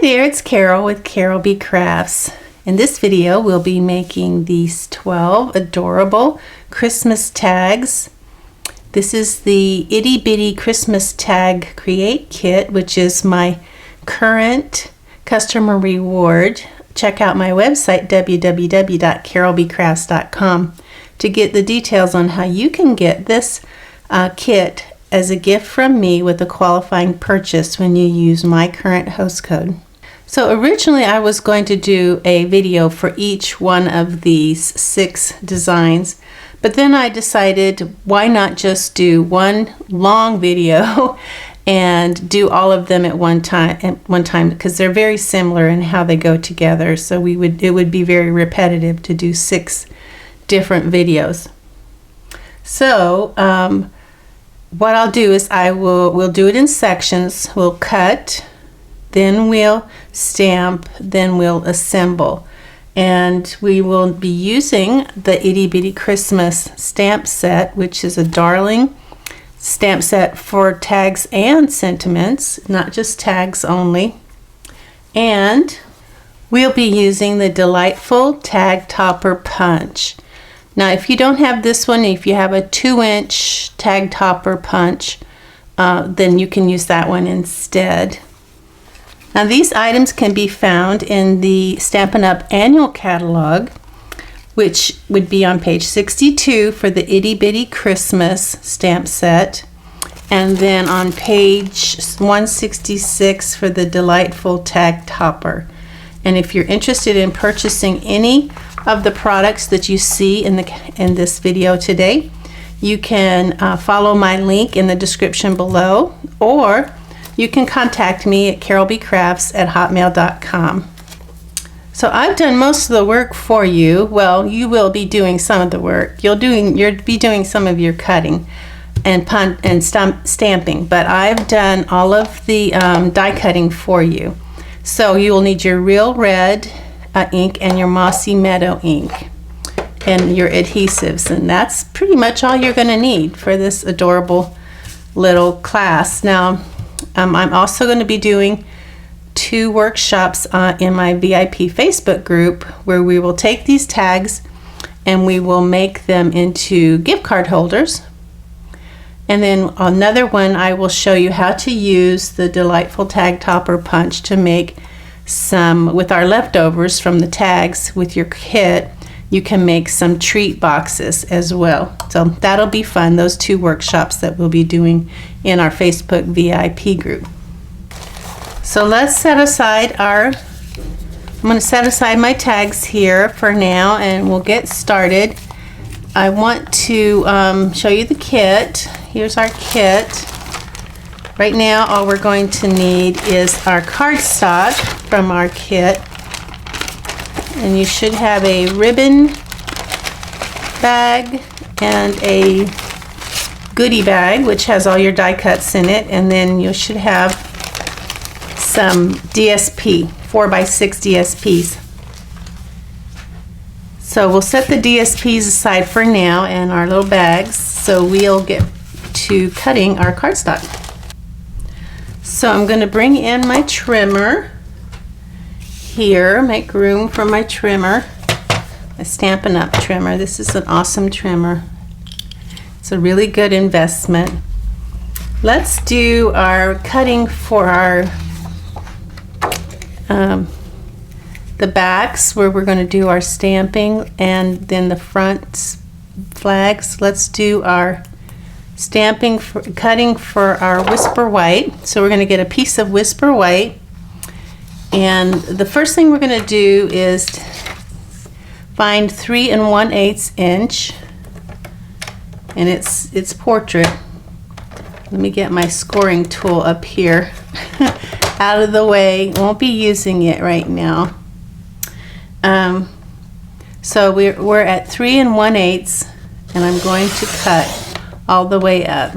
there, it's Carol with Carolbcrafts. In this video, we'll be making these 12 adorable Christmas tags. This is the Itty Bitty Christmas Tag Create Kit, which is my current customer reward. Check out my website, www.carolbcrafts.com, to get the details on how you can get this kit as a gift from me with a qualifying purchase when you use my current host code. So originally I was going to do a video for each one of these 6 designs, but then I decided why not just do one long video and do all of them at one time because they're very similar in how they go together. So it would be very repetitive to do 6 different videos. So what I'll do is we'll do it in sections. We'll cut, then we'll stamp, then we'll assemble. And we will be using the Itty Bitty Christmas stamp set, which is a darling stamp set for tags and sentiments, not just tags only. And we'll be using the delightful tag topper punch. Now, if you don't have this one, if you have a 2-inch tag topper punch, then you can use that one instead. Now, these items can be found in the Stampin' Up! Annual Catalog, which would be on page 62 for the Itty Bitty Christmas stamp set, and then on page 166 for the delightful tag topper. And if you're interested in purchasing any of the products that you see in this video today, you can follow my link in the description below, or you can contact me at carolbcrafts@hotmail.com. So I've done most of the work for you. Well, you will be doing some of the work. You'll be doing some of your cutting and stamping, but I've done all of the die cutting for you. So you will need your real red ink and your mossy meadow ink and your adhesives, and that's pretty much all you're going to need for this adorable little class. Now, I'm also going to be doing 2 workshops in my VIP Facebook group where we will take these tags and we will make them into gift card holders. And then another one, I will show you how to use the delightful tag topper punch to make some, with our leftovers from the tags with your kit, you can make some treat boxes as well. So that'll be fun, those 2 workshops that we'll be doing in our Facebook VIP group. So let's set aside I'm going to set aside my tags here for now, and we'll get started. I want to show you the kit. Here's our kit. Right now, all we're going to need is our cardstock from our kit. And you should have a ribbon bag and a goodie bag, which has all your die cuts in it. And then you should have some DSP, 4x6 DSPs. So we'll set the DSPs aside for now in our little bags, so we'll get to cutting our cardstock. So I'm going to bring in my trimmer here, make room for my trimmer, a Stampin' Up! Trimmer. This is an awesome trimmer. It's a really good investment. Let's do our cutting for our the backs, where we're going to do our stamping, and then the front flags. Let's do our cutting for our Whisper White. So we're going to get a piece of Whisper White, and the first thing we're going to do is find 3 1/8 inch, and it's portrait. Let me get my scoring tool up here out of the way. Won't be using it right now. So we're at 3 1/8, and I'm going to cut all the way up.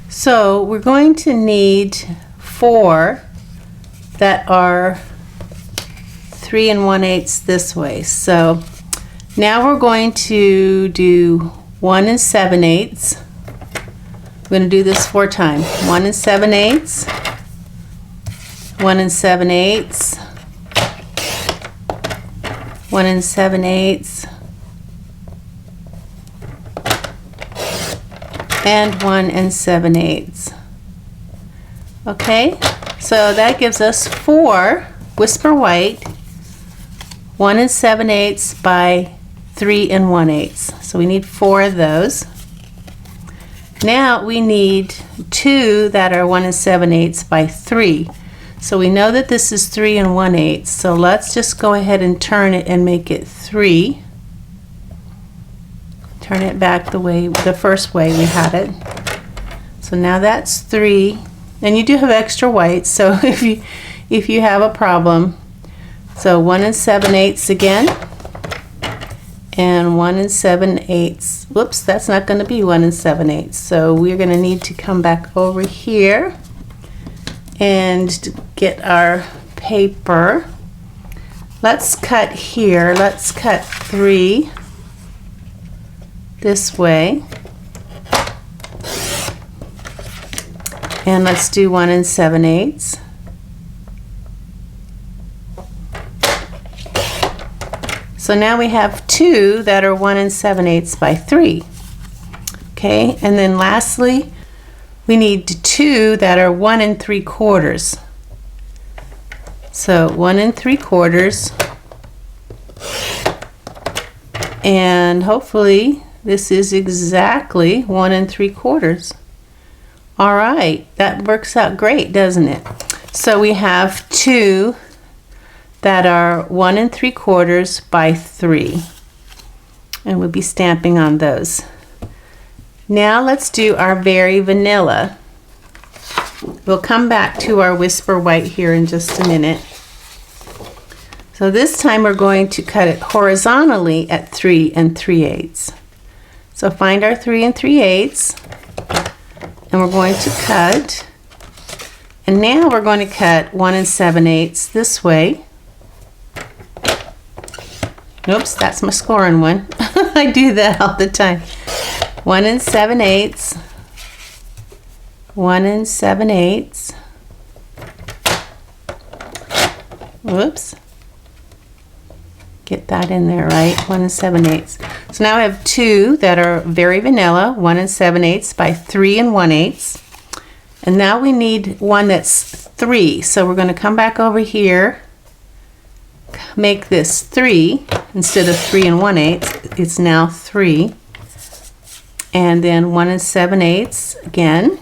So we're going to need 4 that are 3 1/8 this way. So now we're going to do 1 7/8 going to do this 4 times. 1 7/8, 1 7/8, 1 7/8, and 1 7/8. Okay, so that gives us 4 whisper white, 1 7/8 by 3 1/8. So we need 4 of those. Now we need 2 that are 1 7/8 by 3. So we know that this is 3 1/8. So let's just go ahead and turn it and make it 3. Turn it back the first way we had it. So now that's 3. And you do have extra white, so if you have a problem, so 1 7/8 again, and 1 7/8. Whoops, that's not going to be 1 7/8. So we're going to need to come back over here and get our paper. Let's cut here. Let's cut 3 this way. And let's do 1 7/8. So now we have 2 that are 1 7/8 by 3. Okay, and then lastly, we need 2 that are 1 3/4. So 1 3/4, and hopefully this is exactly 1 3/4. All right, that works out great, doesn't it? So we have 2 that are 1 3/4 by 3, and we'll be stamping on those. Now let's do our Very Vanilla. We'll come back to our Whisper White here in just a minute. So this time we're going to cut it horizontally at 3 3/8. So find our 3 3/8, and we're going to cut. And now we're going to cut 1 7/8 this way. Oops, that's my scoring one. I do that all the time. 1 7/8, 1 7/8. Whoops. Get that in there, right? 1 7/8. So now I have 2 that are Very Vanilla, 1 7/8 by 3 1/8. And now we need one that's 3. So we're going to come back over here, make this 3 instead of 3 1/8. It's now 3. And then 1 7/8 again,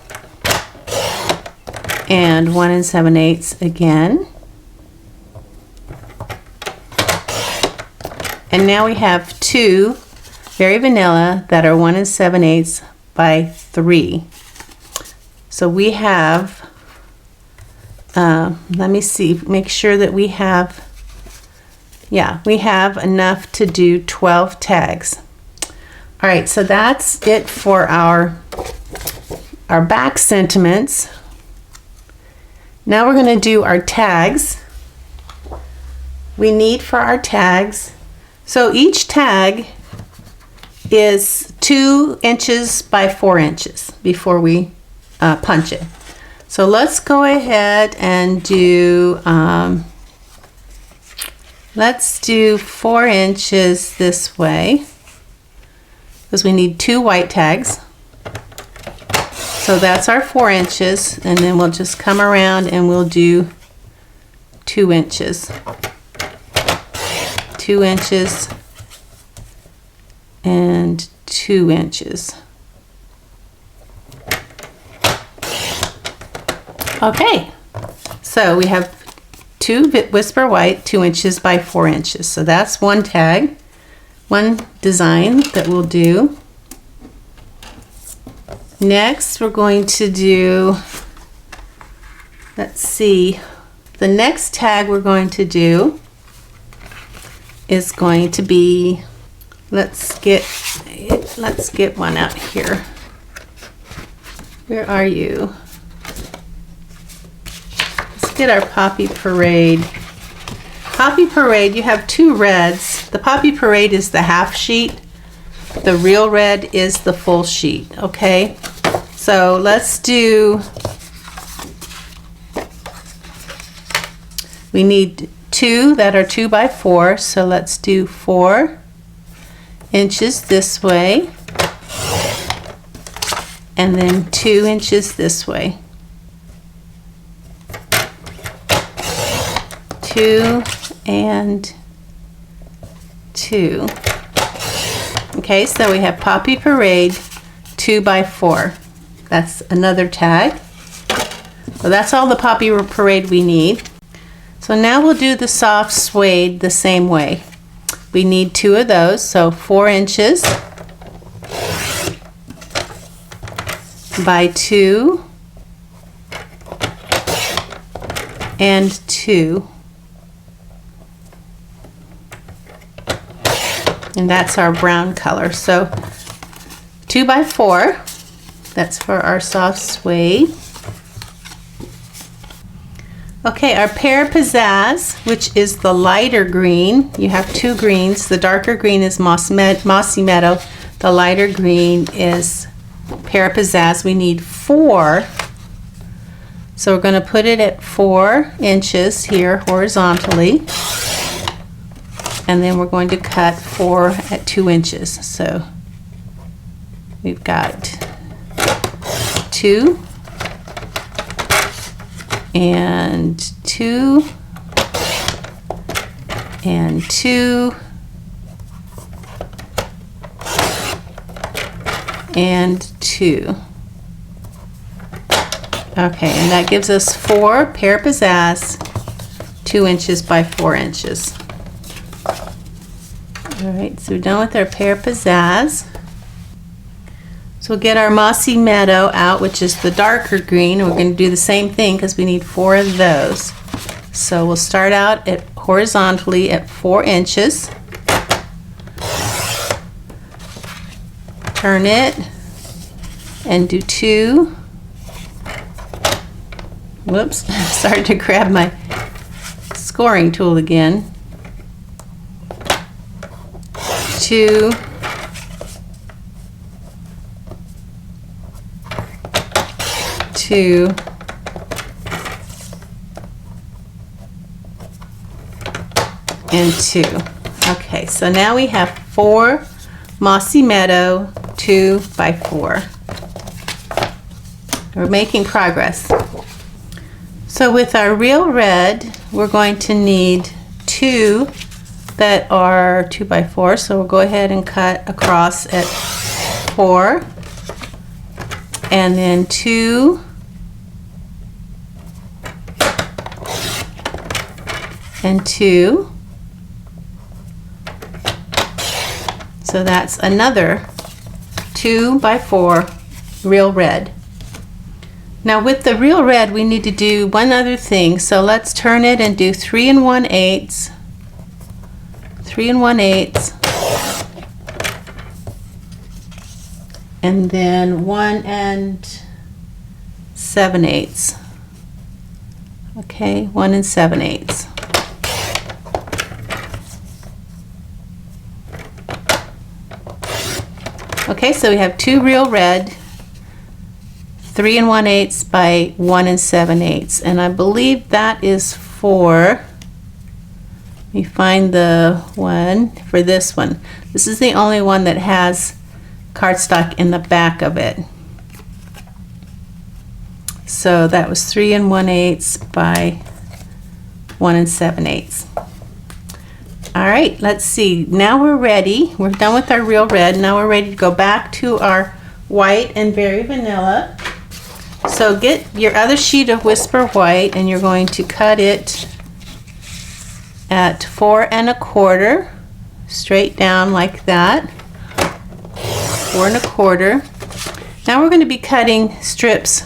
and 1 7/8 again. And now we have 2 Very Vanilla that are 1 7/8 by 3. So we have, let me see, make sure that we have, yeah, we have enough to do 12 tags. All right, so that's it for our back sentiments. Now we're going to do our tags. We need for our tags, so each tag is 2 inches by 4 inches before we punch it. So let's go ahead and do, let's do 4 inches this way, because we need 2 white tags. So that's our 4 inches, and then we'll just come around and we'll do 2 inches. 2 inches and 2 inches. Okay, so we have 2 Whisper White, 2 inches by 4 inches. So that's one tag, one design that we'll do. Next, we're going to do, let's see, the next tag we're going to do is going to be, let's get one out here. Where are you? Let's get our Poppy Parade. Poppy Parade, you have 2 reds. The Poppy Parade is the half sheet. The real red is the full sheet, okay? So let's do, we need 2 that are 2 by 4, so let's do 4 inches this way, and then 2 inches this way. 2 and 2. Okay, so we have Poppy Parade 2 by 4. That's another tag. So that's all the Poppy Parade we need. So now we'll do the soft suede the same way. We need 2 of those, so 4 inches by 2 and 2. And that's our brown color. So 2 by 4, that's for our soft suede. Okay, our pear pizzazz, which is the lighter green. You have 2 greens. The darker green is mossy meadow. The lighter green is pear pizzazz. We need 4. So we're going to put it at 4 inches here horizontally. And then we're going to cut 4 at 2 inches. So we've got 2 and 2 and 2 and 2. Okay, and that gives us 4 pear pizzazz, 2 inches by 4 inches. All right, so we're done with our pear pizzazz. So we'll get our mossy meadow out, which is the darker green. And we're going to do the same thing because we need 4 of those. So we'll start out at horizontally at 4 inches. Turn it and do 2. Whoops, started to grab my scoring tool again. 2. 2 and 2. Okay, so now we have 4 mossy meadow 2 by 4. We're making progress. So with our real red, we're going to need 2 that are 2 by 4. So we'll go ahead and cut across at 4, and then 2. And 2. So that's another 2 by 4 real red. Now with the real red, we need to do one other thing. So let's turn it and do 3 1/8, 3 1/8, and then 1 7/8. Okay, 1 7/8. Okay, so we have 2 real red, 3 1/8 by 1 7/8, and I believe that is for, let me find the one for this one. This is the only one that has cardstock in the back of it. So that was 3 1/8 by 1 7/8. All right, let's see. Now we're ready. We're done with our real red. Now we're ready to go back to our white and berry vanilla. So get your other sheet of Whisper White and you're going to cut it at 4 1/4, straight down like that. 4 1/4. Now we're going to be cutting strips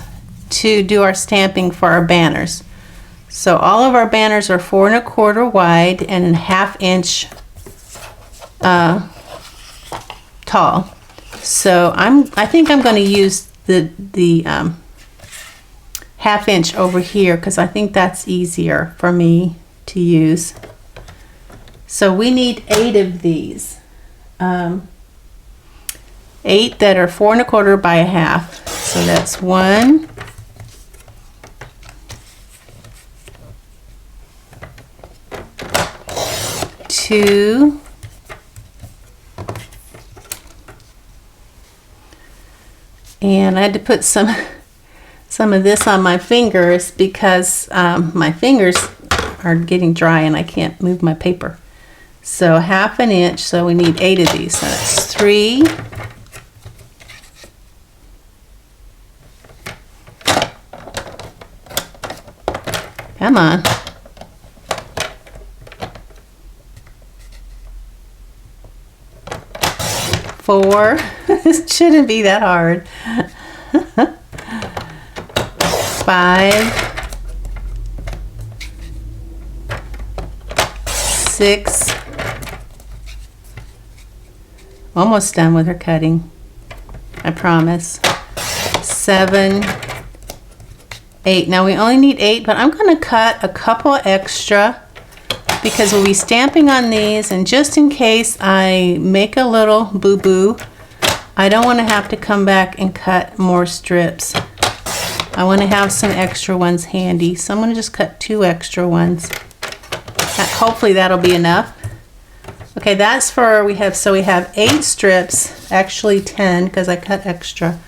to do our stamping for our banners. So all of our banners are 4 1/4 wide and a 1/2 inch tall. So I think I'm going to use the 1/2 inch over here because I think that's easier for me to use. So we need 8 of these. 8 that are 4 1/4 by 1/2. So that's 1, 2, and I had to put some of this on my fingers because my fingers are getting dry and I can't move my paper. So 1/2 inch, so we need 8 of these. So that's 3, come on, 4, it shouldn't be that hard, 5, 6, almost done with her cutting, I promise, 7, 8. Now we only need 8, but I'm going to cut a couple extra because we'll be stamping on these, and just in case I make a little boo-boo, I don't want to have to come back and cut more strips. I want to have some extra ones handy, so I'm going to just cut 2 extra ones. Hopefully that'll be enough. Okay, that's for, we have 8 strips, actually 10 because I cut extra.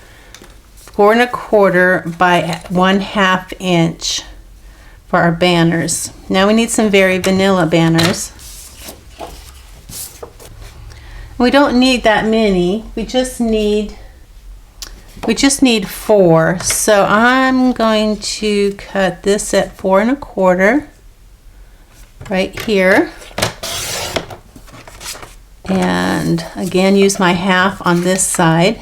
4 1/4 by 1/2 inch for our banners. Now we need some very vanilla banners. We don't need that many. We just need 4. So I'm going to cut this at 4 1/4 right here. And again, use my 1/2 on this side.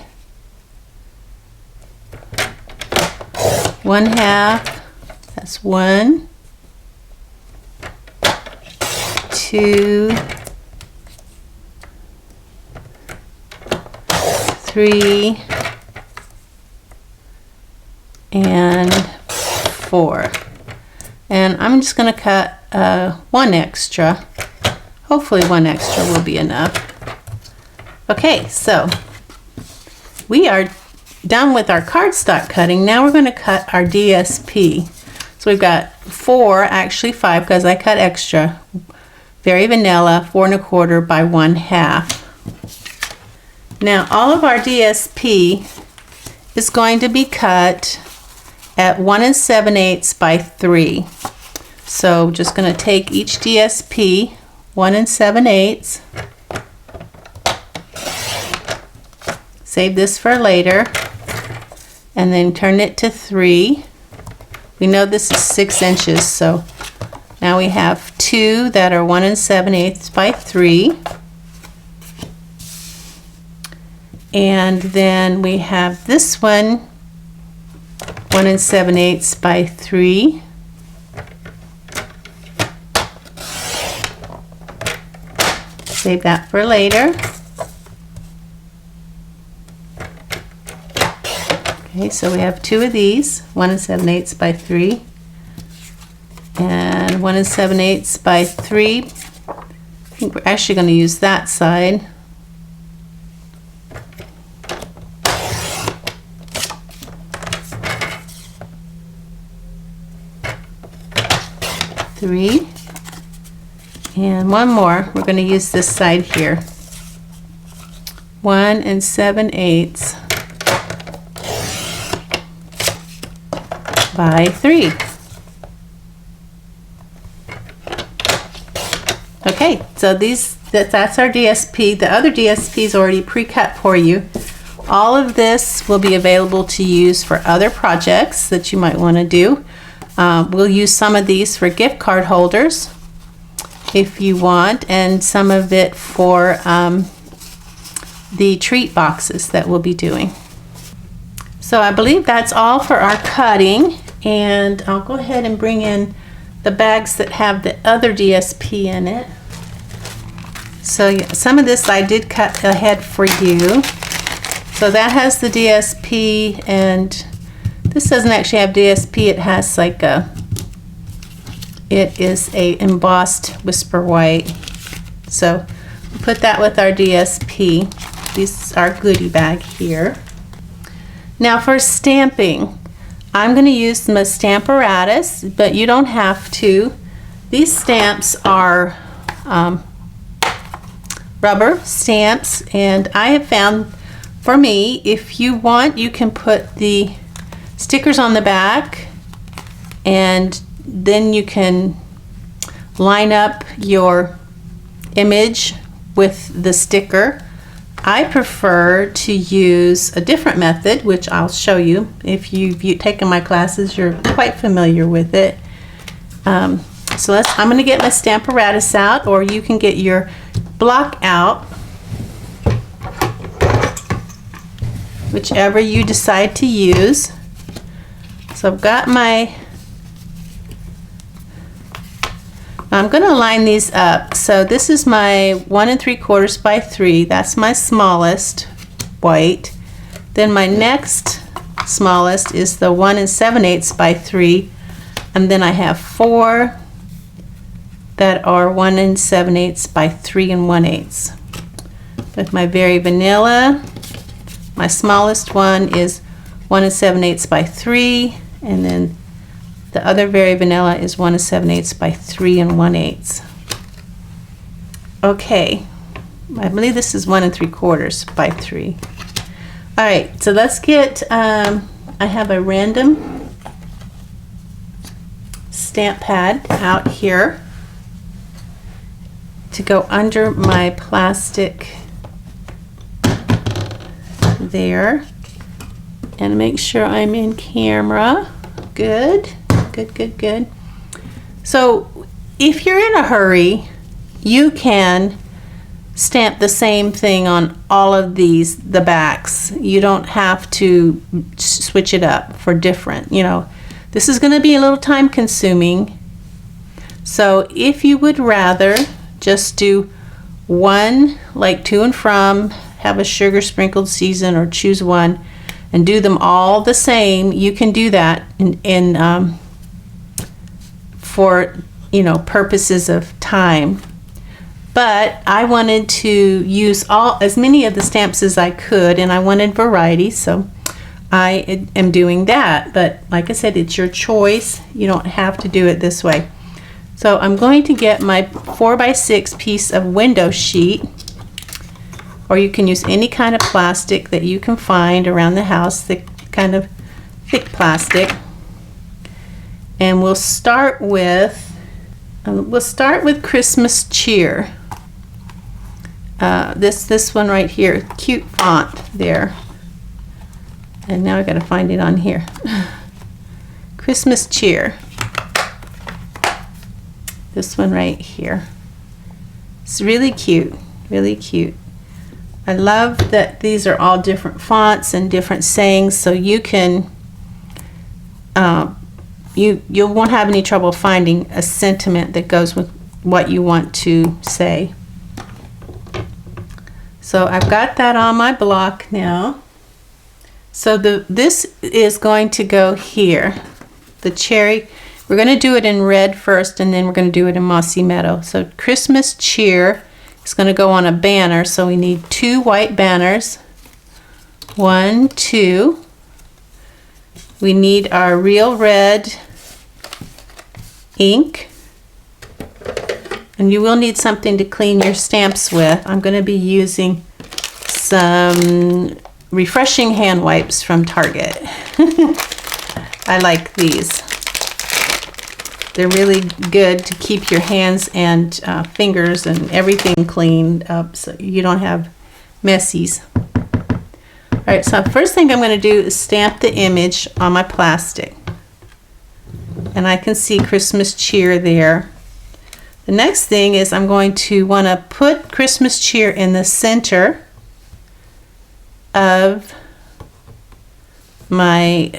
1/2, that's 1, 2, 3, and 4. And I'm just going to cut 1 extra. Hopefully 1 extra will be enough. Okay, so we are done with our cardstock cutting. Now we're going to cut our DSP. So we've got 4, actually 5 because I cut extra. Very vanilla, 4 1/4 by 1/2. Now all of our DSP is going to be cut at 1 7/8 by 3. So just going to take each DSP 1 7/8. Save this for later. And then turn it to 3. We know this is 6 inches, so now we have 2 that are 1 7/8 by 3. And then we have this one, 1 7/8 by 3. Save that for later. Okay, so we have 2 of these, 1 7/8 by 3, and 1 7/8 by 3. I think we're actually going to use that side. Three, and 1 more. We're going to use this side here. 1 7/8 by 3. Okay, so that's our DSP. The other DSP is already pre-cut for you. All of this will be available to use for other projects that you might want to do. We'll use some of these for gift card holders if you want, and some of it for the treat boxes that we'll be doing. So I believe that's all for our cutting, and I'll go ahead and bring in the bags that have the other DSP in it. So yeah, some of this I did cut ahead for you. So that has the DSP, and this doesn't actually have DSP. It has like it is a embossed whisper white. So we'll put that with our DSP. This is our goodie bag here. Now for stamping, I'm going to use my Stamparatus, but you don't have to. These stamps are rubber stamps, and I have found, for me, if you want, you can put the stickers on the back, and then you can line up your image with the sticker. I prefer to use a different method, which I'll show you. If you've taken my classes, you're quite familiar with it. I'm going to get my Stamparatus out, or you can get your block out, whichever you decide to use. So I've got I'm going to line these up. So this is my 1 3/4 by 3. That's my smallest white. Then my next smallest is the 1 7/8 by 3. And then I have 4 that are 1 7/8 by 3 1/8. With my Very Vanilla, my smallest one is 1 7/8 by 3, and then the other Very Vanilla is 1 7/8 by 3 1/8. Okay, I believe this is 1 3/4 by 3. All right, so let's get, I have a random stamp pad out here to go under my plastic there, and make sure I'm in camera. Good. Good. So if you're in a hurry, you can stamp the same thing on all of these, the backs. You don't have to switch it up for different, this is going to be a little time consuming. So if you would rather just do one, like to and from, have a sugar sprinkled season, or choose one and do them all the same, you can do that for purposes of time. But I wanted to use as many of the stamps as I could, and I wanted variety, so I am doing that. But like I said, it's your choice. You don't have to do it this way. So I'm going to get my 4 by 6 piece of window sheet, or you can use any kind of plastic that you can find around the house, kind of thick plastic. And we'll start with Christmas Cheer. This one right here, cute font there. And now I got to find it on here. Christmas Cheer. This one right here. It's really cute, really cute. I love that these are all different fonts and different sayings, so you can you won't have any trouble finding a sentiment that goes with what you want to say. So I've got that on my block now. So this is going to go here. The cherry, we're going to do it in red first, and then we're going to do it in Mossy Meadow. So Christmas Cheer is going to go on a banner, so we need 2 white banners. 1, 2. We need our real red ink, and you will need something to clean your stamps with. I'm going to be using some refreshing hand wipes from Target. I like these. They're really good to keep your hands and fingers and everything cleaned up, so you don't have messies. All right, so first thing I'm going to do is stamp the image on my plastic. And I can see Christmas Cheer there. The next thing is I'm going to want to put Christmas Cheer in the center of my,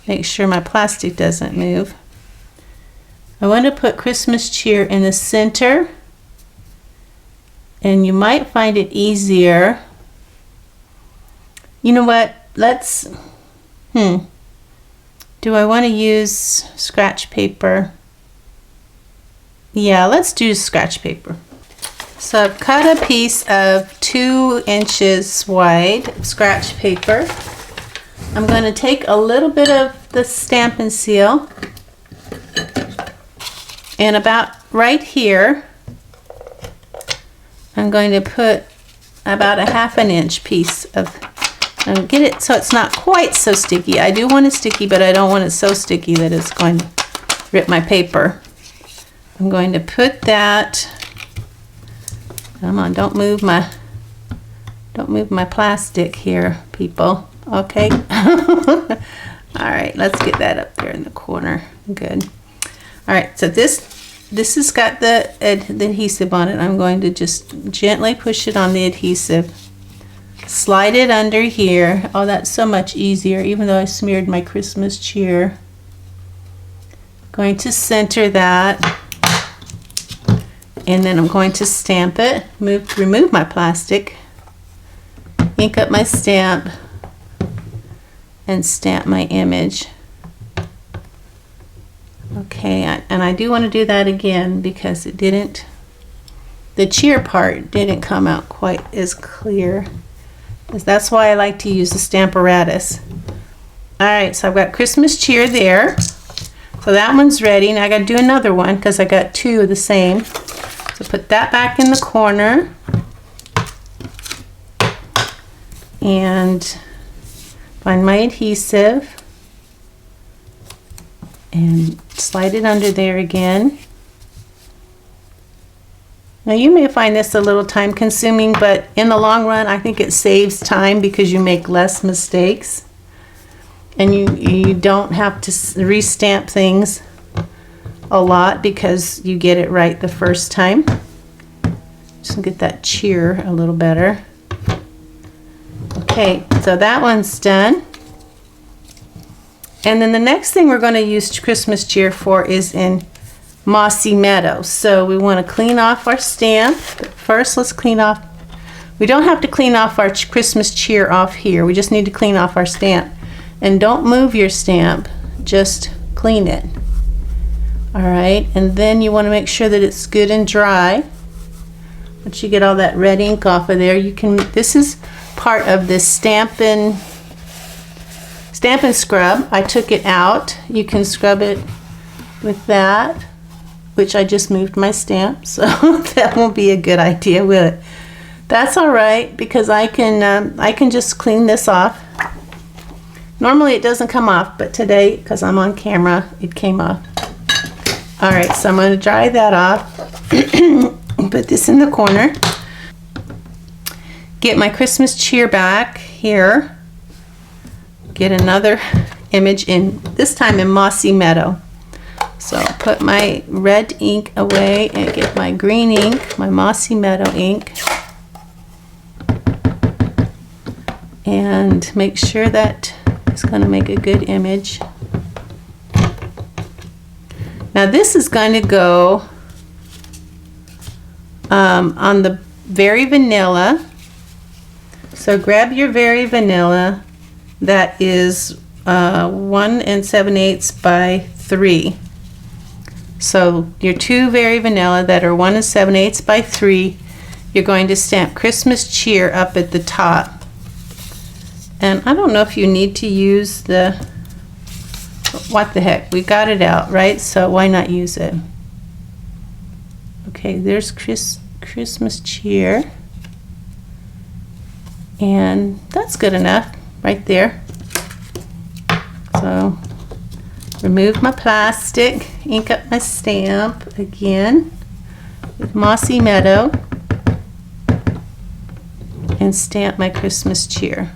make sure my plastic doesn't move. I want to put Christmas Cheer in the center, and you might find it easier. You know what? Let's, do I want to use scratch paper? Yeah, let's do scratch paper. So I've cut a piece of 2 inches wide scratch paper, I'm going to take a little bit of the Stampin' Seal, and about right here I'm going to put about a 1/2 inch piece of, and get it so it's not quite so sticky. I do want it sticky, but I don't want it so sticky that it's going to rip my paper. I'm going to put that, come on, don't move my plastic here, people. Okay. All right, let's get that up there in the corner. Good. All right, so this has got the adhesive on it. I'm going to just gently push it on the adhesive. Slide it under here. Oh, that's so much easier, even though I smeared my Christmas cheer. Going to center that. And then I'm going to stamp it. Remove my plastic. Ink up my stamp. And stamp my image. Okay, and I do want to do that again because it didn't, the cheer part didn't come out quite as clear. That's why I like to use the Stamparatus. Alright, so I've got Christmas cheer there. So that one's ready. Now I got to do another one because I got two of the same. So put that back in the corner. And find my adhesive. And slide it under there again. Now you may find this a little time consuming, but in the long run I think it saves time because you make less mistakes. And you don't have to restamp things a lot because you get it right the first time. Just get that cheer a little better. Okay, so that one's done. And then the next thing we're going to use Christmas cheer for is in Mossy Meadow. So we want to clean off our stamp. But first let's clean off, we don't have to clean off our Christmas cheer off here. We just need to clean off our stamp. And don't move your stamp, just clean it. Alright, and then you want to make sure that it's good and dry. Once you get all that red ink off of there, you can, this is part of this Stampin' scrub. I took it out. You can scrub it with that, which I just moved my stamp, so that won't be a good idea, will it? That's all right because I can just clean this off. Normally it doesn't come off, but today, because I'm on camera, it came off. All right, so I'm going to dry that off. Put this in the corner. Get my Christmas cheer back here. Get another image in, this time in Mossy Meadow. So put my red ink away and get my green ink, my Mossy Meadow ink. And make sure that it's going to make a good image. Now this is going to go on the Very Vanilla. So grab your Very Vanilla. That is 1 7/8 by 3. So your two Very Vanilla that are 1 7/8 by 3, you're going to stamp Christmas cheer up at the top. And I don't know if you need to use the, what the heck, we got it out, right? So why not use it? Okay, there's Christmas cheer. And that's good enough right there. So remove my plastic, ink up my stamp again with Mossy Meadow, and stamp my Christmas cheer.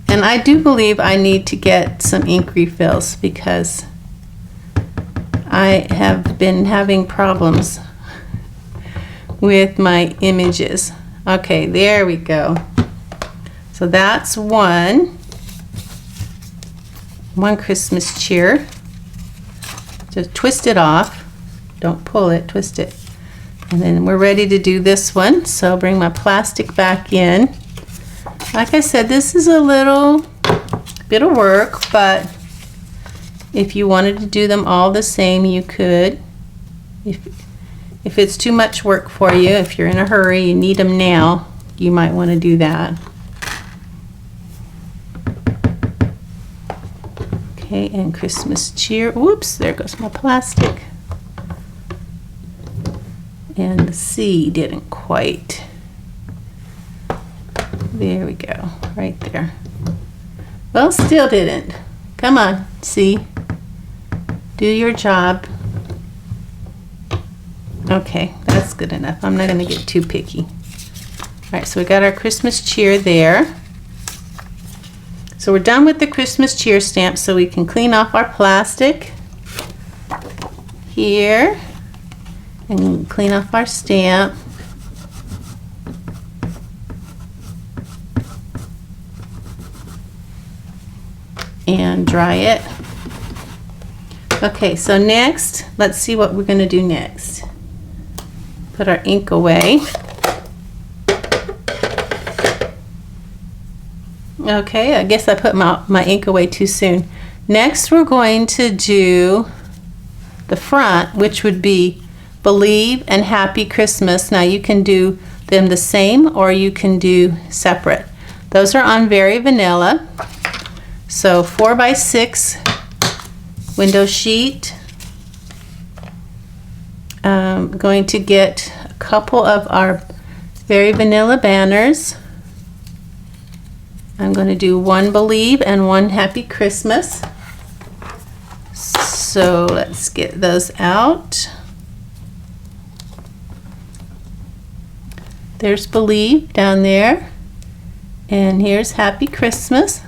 And I do believe I need to get some ink refills because I have been having problems with my images. Okay, there we go. So that's one Christmas cheer. Just twist it off. Don't pull it, twist it. And then we're ready to do this one. So bring my plastic back in. Like I said, this is a little bit of work, but if you wanted to do them all the same, you could. If it's too much work for you, if you're in a hurry, you need them now, you might want to do that. Okay, and Christmas cheer. Whoops, there goes my plastic. And the C didn't quite. There we go, right there. Well, still didn't. Come on, C. Do your job. Okay, that's good enough. I'm not going to get too picky. All right, so we got our Christmas cheer there. So we're done with the Christmas cheer stamp, so we can clean off our plastic here and clean off our stamp. And dry it. Okay, so next, let's see what we're going to do next. Put our ink away. Okay, I guess I put my ink away too soon. Next, we're going to do the front, which would be Believe and Happy Christmas. Now, you can do them the same or you can do separate. Those are on Very Vanilla. So 4x6 window sheet. I'm going to get a couple of our Very Vanilla banners. I'm going to do one Believe and one Happy Christmas. So let's get those out. There's Believe down there. And here's Happy Christmas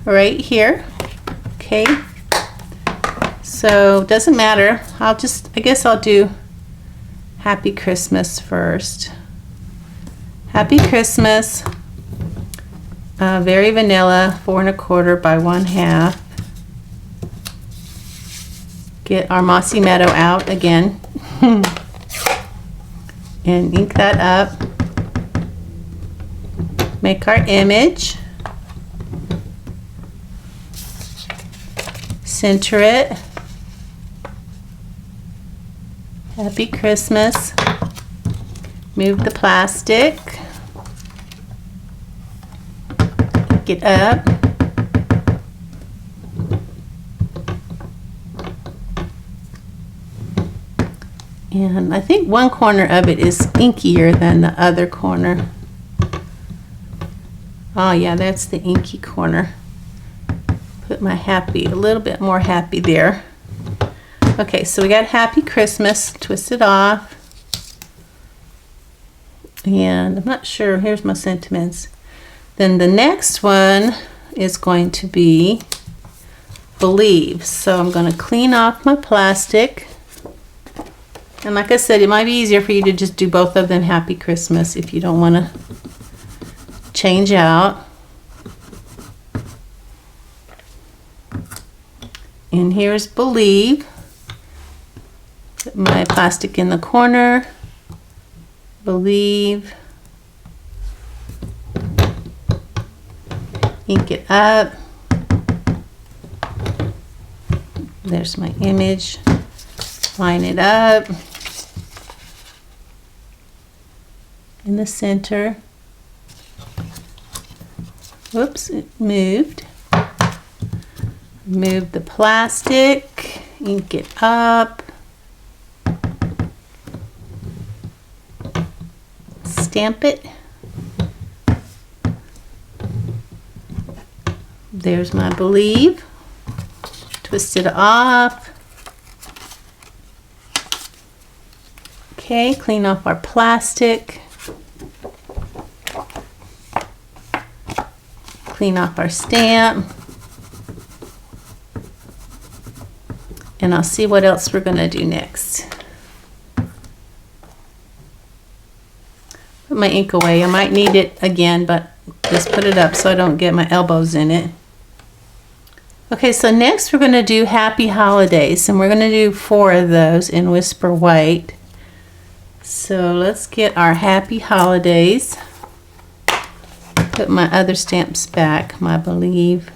right here. Okay. So doesn't matter. I guess I'll do Happy Christmas first. Happy Christmas. Very Vanilla, 4 1/4 by 1/2. Get our Mossy Meadow out again. And ink that up. Make our image. Center it. Happy Christmas. Move the plastic. Pick it up. And I think one corner of it is inkier than the other corner. Oh yeah, that's the inky corner. Put my happy, a little bit more happy there. Okay, so we got Happy Christmas, twist it off. And I'm not sure, here's my sentiments. Then the next one is going to be Believe. So I'm going to clean off my plastic. And like I said, it might be easier for you to just do both of them Happy Christmas if you don't want to change out. And here's Believe. Put my plastic in the corner. Believe. Ink it up. There's my image. Line it up in the center. Whoops, it moved. Move the plastic, ink it up. Stamp it. There's my Believe. Twist it off. Okay, clean off our plastic. Clean off our stamp. And I'll see what else we're going to do next. Put my ink away. I might need it again, but just put it up so I don't get my elbows in it. Okay, so next we're going to do Happy Holidays, and we're going to do 4 of those in Whisper White. So let's get our Happy Holidays. Put my other stamps back, my Believe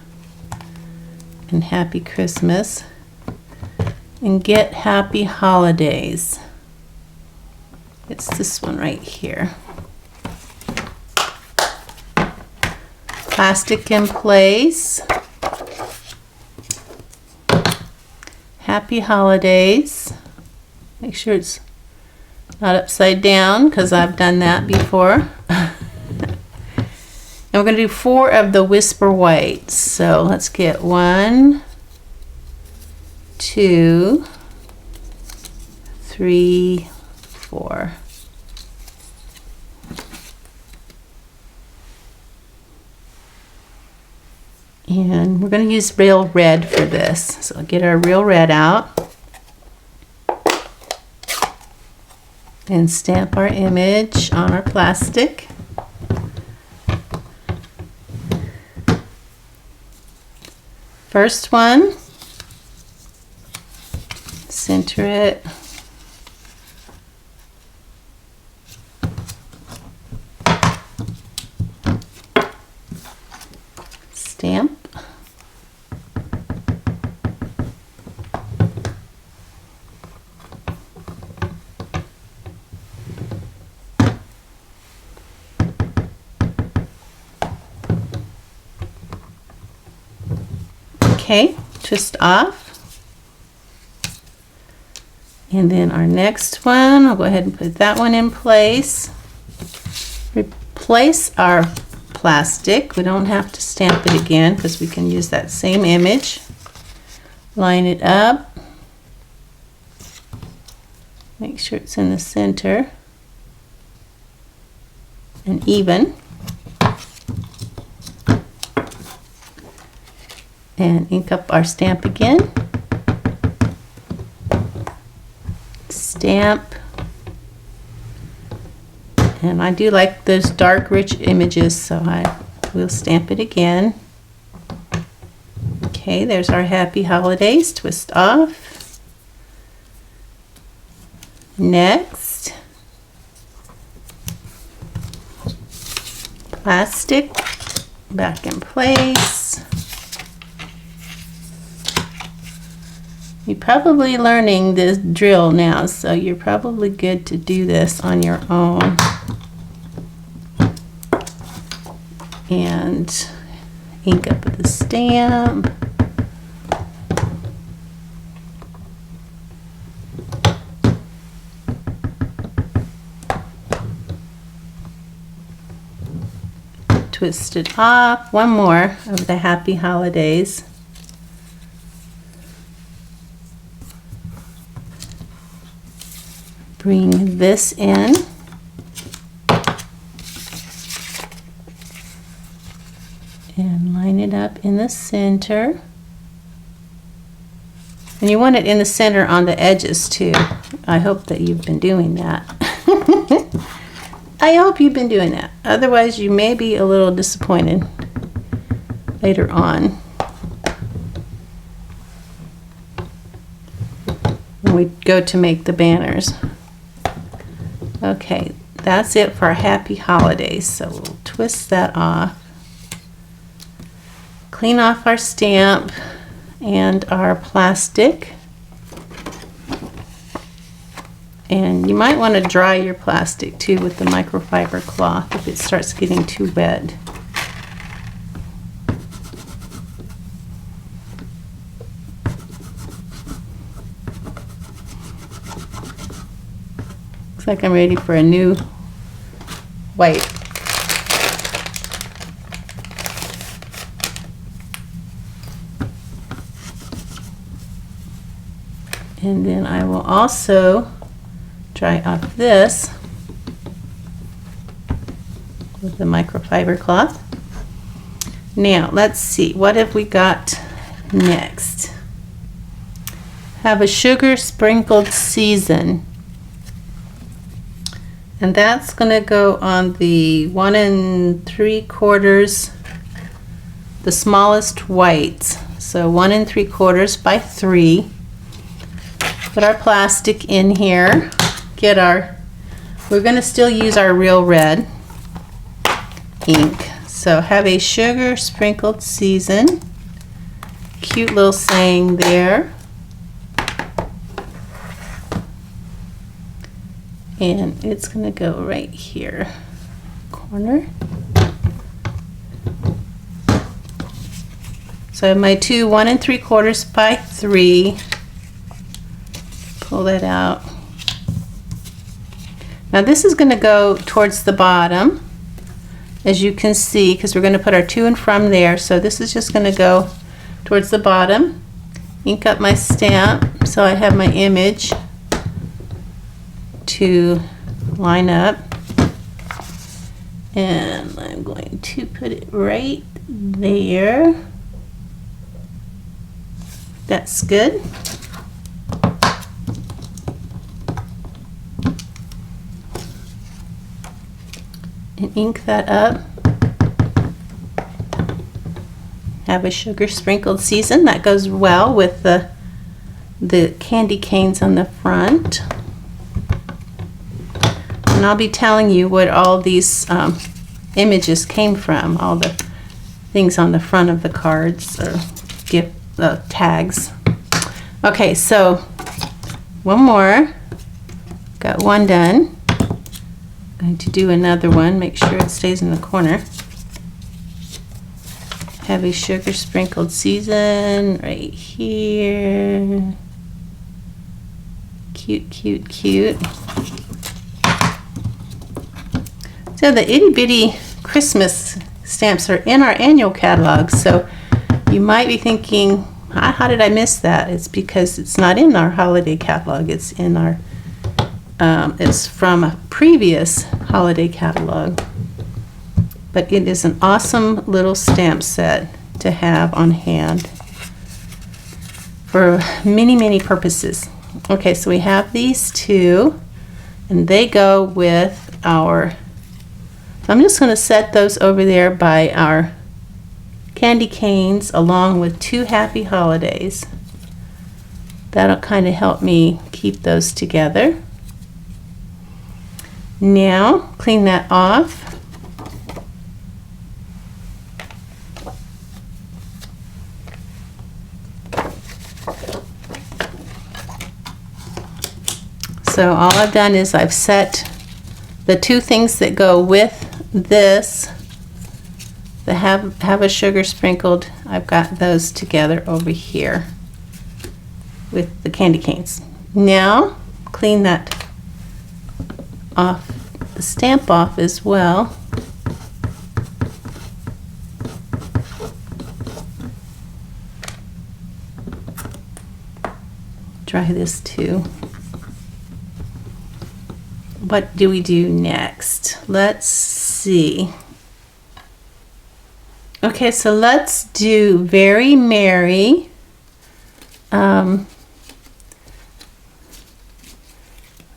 and Happy Christmas. And get Happy Holidays. It's this one right here. Plastic in place. Happy Holidays. Make sure it's not upside down because I've done that before. And we're going to do 4 of the Whisper Whites. So let's get 1, 2, 3, 4. And we're going to use real red for this. So I'll get our real red out and stamp our image on our plastic. First one, center it. Stamp. Okay, twist off. And then our next one, I'll go ahead and put that one in place. Replace our plastic. We don't have to stamp it again because we can use that same image. Line it up. Make sure it's in the center and even. And ink up our stamp again. Stamp. And I do like those dark, rich images, so I will stamp it again. Okay, there's our Happy Holidays. Twist off. Next, plastic back in place. You're probably learning this drill now, so you're probably good to do this on your own. And ink up the stamp. Twist it off. One more of the Happy Holidays. Bring this in. And line it up in the center. And you want it in the center on the edges too. I hope that you've been doing that. I hope you've been doing that. Otherwise, you may be a little disappointed later on when we go to make the banners. Okay, that's it for our Happy Holidays. So we'll twist that off. Clean off our stamp and our plastic. And you might want to dry your plastic too with the microfiber cloth if it starts getting too wet. Looks like I'm ready for a new white. And then I will also dry off this with the microfiber cloth. Now let's see, what have we got next? Have a sugar sprinkled season, and that's going to go on the 1 3/4, the smallest whites. So 1 3/4 by 3. Put our plastic in here. Get our, we're going to still use our real red ink. So have a sugar sprinkled season. Cute little saying there. And it's going to go right here, corner. So I have my two 1 3/4 by 3 pull that out. Now this is going to go towards the bottom, as you can see, because we're going to put our to and from there. So this is just going to go towards the bottom. Ink up my stamp so I have my image to line up. And I'm going to put it right there. That's good. And ink that up. Have a sugar sprinkled season. That goes well with the candy canes on the front. And I'll be telling you what all these images came from, all the things on the front of the cards or gift tags. Okay, so one more. Got one done. Going to do another one, make sure it stays in the corner. Heavy sugar sprinkled season right here. Cute, cute, cute. So the itty bitty Christmas stamps are in our annual catalog, so you might be thinking, how did I miss that? It's because it's not in our holiday catalog. It's in our it's from a previous holiday catalog, but it is an awesome little stamp set to have on hand for many, many purposes. Okay, so we have these two, and they go with our, so I'm just going to set those over there by our candy canes along with two happy holidays. That'll kind of help me keep those together. Now, clean that off. So all I've done is I've set the two things that go with this, that have a sugar sprinkled, I've got those together over here with the candy canes. Now, clean that off, the stamp off as well. Dry this too. What do we do next? Let's see. Okay, so let's do Very Merry.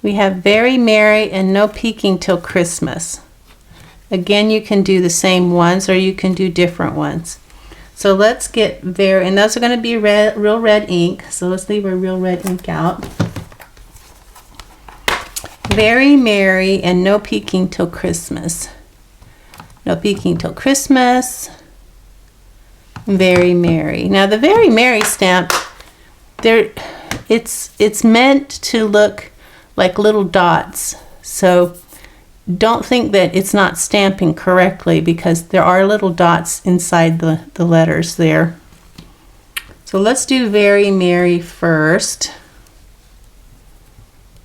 We have Very Merry and No Peeking Till Christmas. Again, you can do the same ones or you can do different ones. So let's get very, and those are going to be red, real red ink. So let's leave our real red ink out. Very Merry and No Peeking Till Christmas. No Peeking Till Christmas. Very Merry. Now the Very Merry stamp, it's meant to look like little dots. So don't think that it's not stamping correctly, because there are little dots inside the letters there. So let's do Very Merry first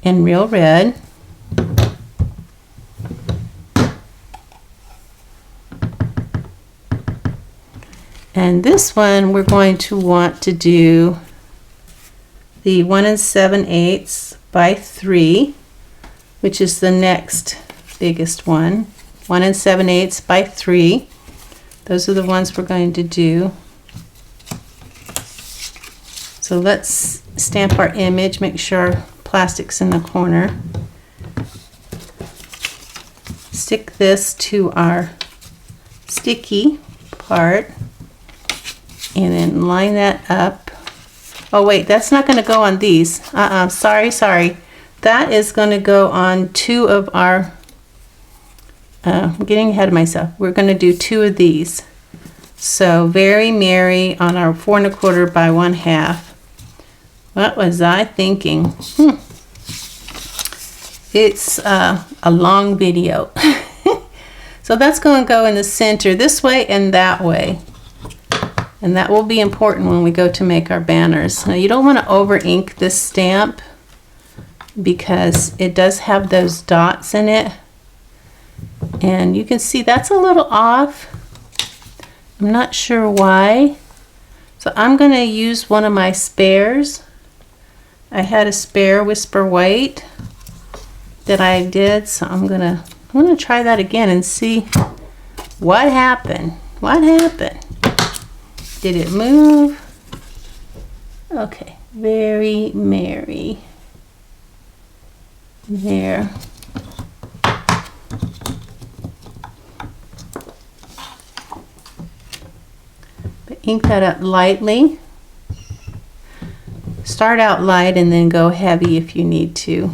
in real red. And this one we're going to want to do the 1 7/8 by 3, which is the next biggest one. 1 7/8 by 3. Those are the ones we're going to do. So let's stamp our image, make sure our plastic's in the corner. Stick this to our sticky part and then line that up. Oh wait, that's not going to go on these. Sorry. That is going to go on two of our, I'm getting ahead of myself. We're going to do two of these. So Very Merry on our 4 1/4 by 1/2. What was I thinking? It's a long video. So that's going to go in the center this way and that way. And that will be important when we go to make our banners. Now you don't want to over ink this stamp, because it does have those dots in it. And you can see that's a little off. I'm not sure why. So I'm going to use one of my spares. I had a spare Whisper White that I did, so I'm gonna try that again and see what happened. What happened? Did it move? Okay, very merry. There. But ink that up lightly. Start out light and then go heavy if you need to.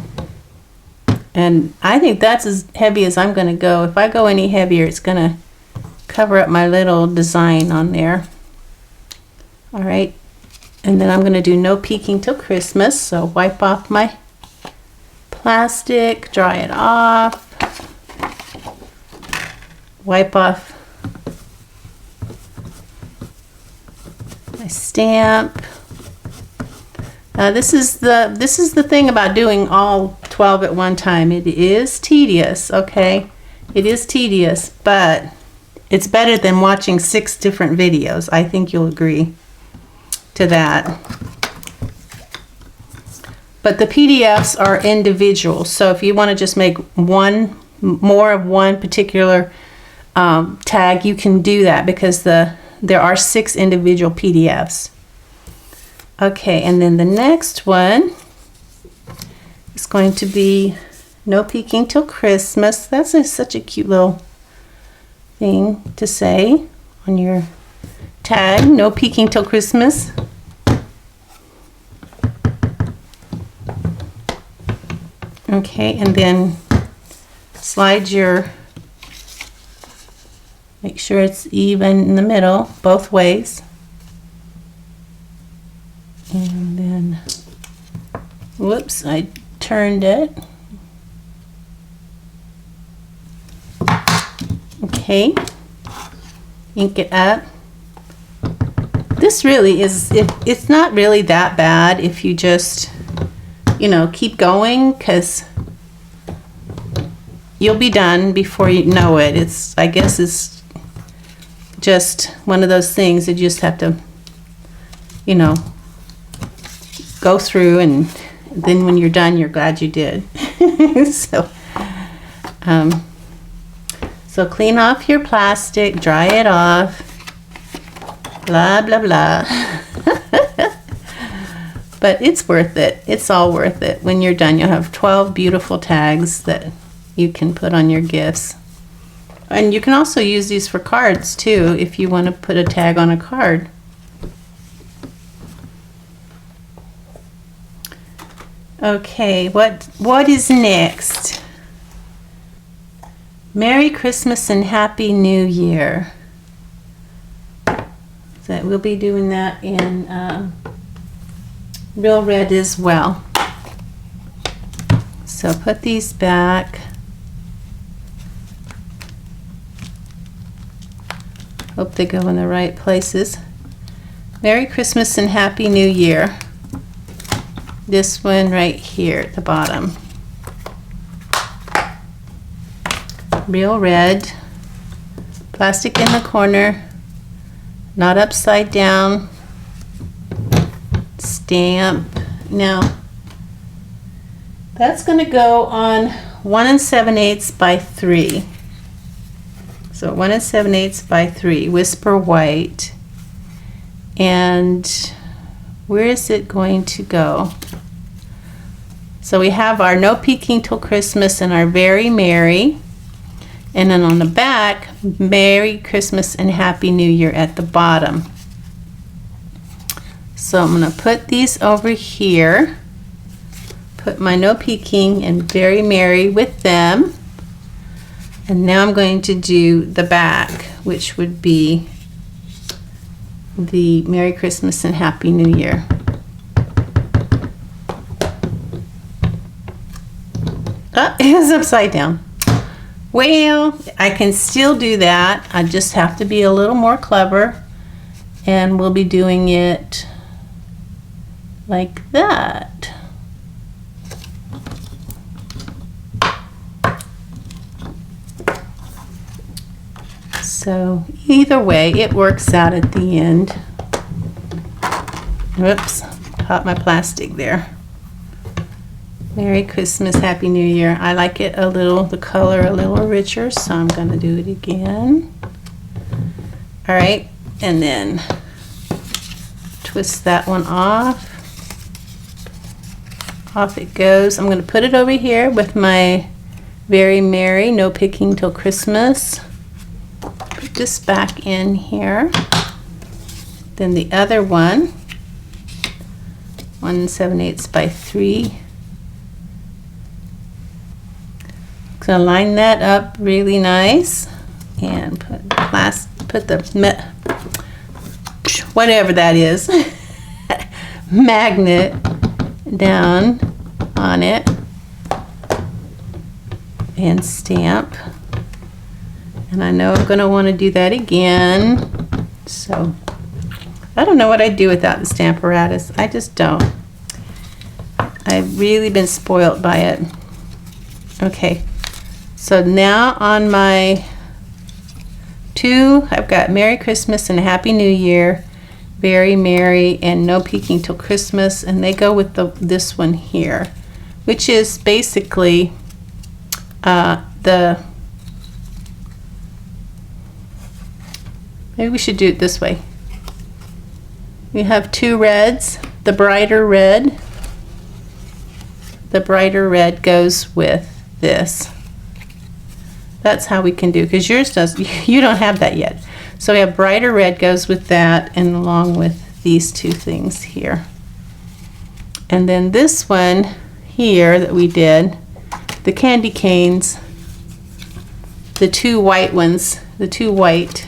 And I think that's as heavy as I'm going to go. If I go any heavier, it's going to cover up my little design on there. All right. And then I'm going to do no peeking till Christmas. So wipe off my plastic, dry it off, wipe off my stamp. This is the thing about doing all 12 at one time. It is tedious, okay? It is tedious, but it's better than watching 6 different videos. I think you'll agree to that. But the PDFs are individual, so if you want to just make more of one particular tag, you can do that because there are 6 individual PDFs. Okay, and then the next one is going to be no peeking till Christmas. That's such a cute little thing to say on your tag, no peeking till Christmas. Okay, and then slide make sure it's even in the middle, both ways. And then, whoops, I turned it. Okay, ink it up. This really is, it's not really that bad if you just, keep going, because you'll be done before you know it. I guess it's just one of those things that you just have to, go through, and then when you're done, you're glad you did. So clean off your plastic, dry it off, blah, blah, blah. But it's worth it. It's all worth it. When you're done, you'll have 12 beautiful tags that you can put on your gifts. And you can also use these for cards too, if you want to put a tag on a card. Okay, what is next? Merry Christmas and Happy New Year. So we'll be doing that in Real Red as well. So put these back. Hope they go in the right places. Merry Christmas and Happy New Year. This one right here at the bottom. Real Red. Plastic in the corner. Not upside down. Stamp. Now, that's going to go on 1 7/8 by 3. So 1 7/8 by 3. Whisper White. And where is it going to go? So we have our No Peeking Till Christmas and our Very Merry. And then on the back, Merry Christmas and Happy New Year at the bottom. So I'm going to put these over here. Put my No Peeking and Very Merry with them. And now I'm going to do the back, which would be the Merry Christmas and Happy New Year. Oh, it was upside down. Well, I can still do that. I just have to be a little more clever, and we'll be doing it like that. So either way, it works out at the end. Whoops, caught my plastic there. Merry Christmas, Happy New Year. I like it a little, the color a little richer, so I'm going to do it again. All right, and then twist that one off. Off it goes. I'm going to put it over here with my Very Merry, No Picking Till Christmas. Put this back in here. Then the other one, 1 7/8 by 3. Gonna line that up really nice and put the whatever that is magnet down on it and stamp. And I know I'm gonna want to do that again, so I don't know what I'd do without the Stamparatus. I just don't. I've really been spoiled by it. Okay, so now on my two, I've got Merry Christmas and Happy New Year, Very Merry, and No Peeking Till Christmas, and they go with this one here, which is basically maybe we should do it this way. We have two reds. The brighter red goes with this. That's how we can do, because yours does, you don't have that yet. So we have brighter red goes with that, and along with these two things here. And then this one here that we did, the candy canes, the two white ones, the two white,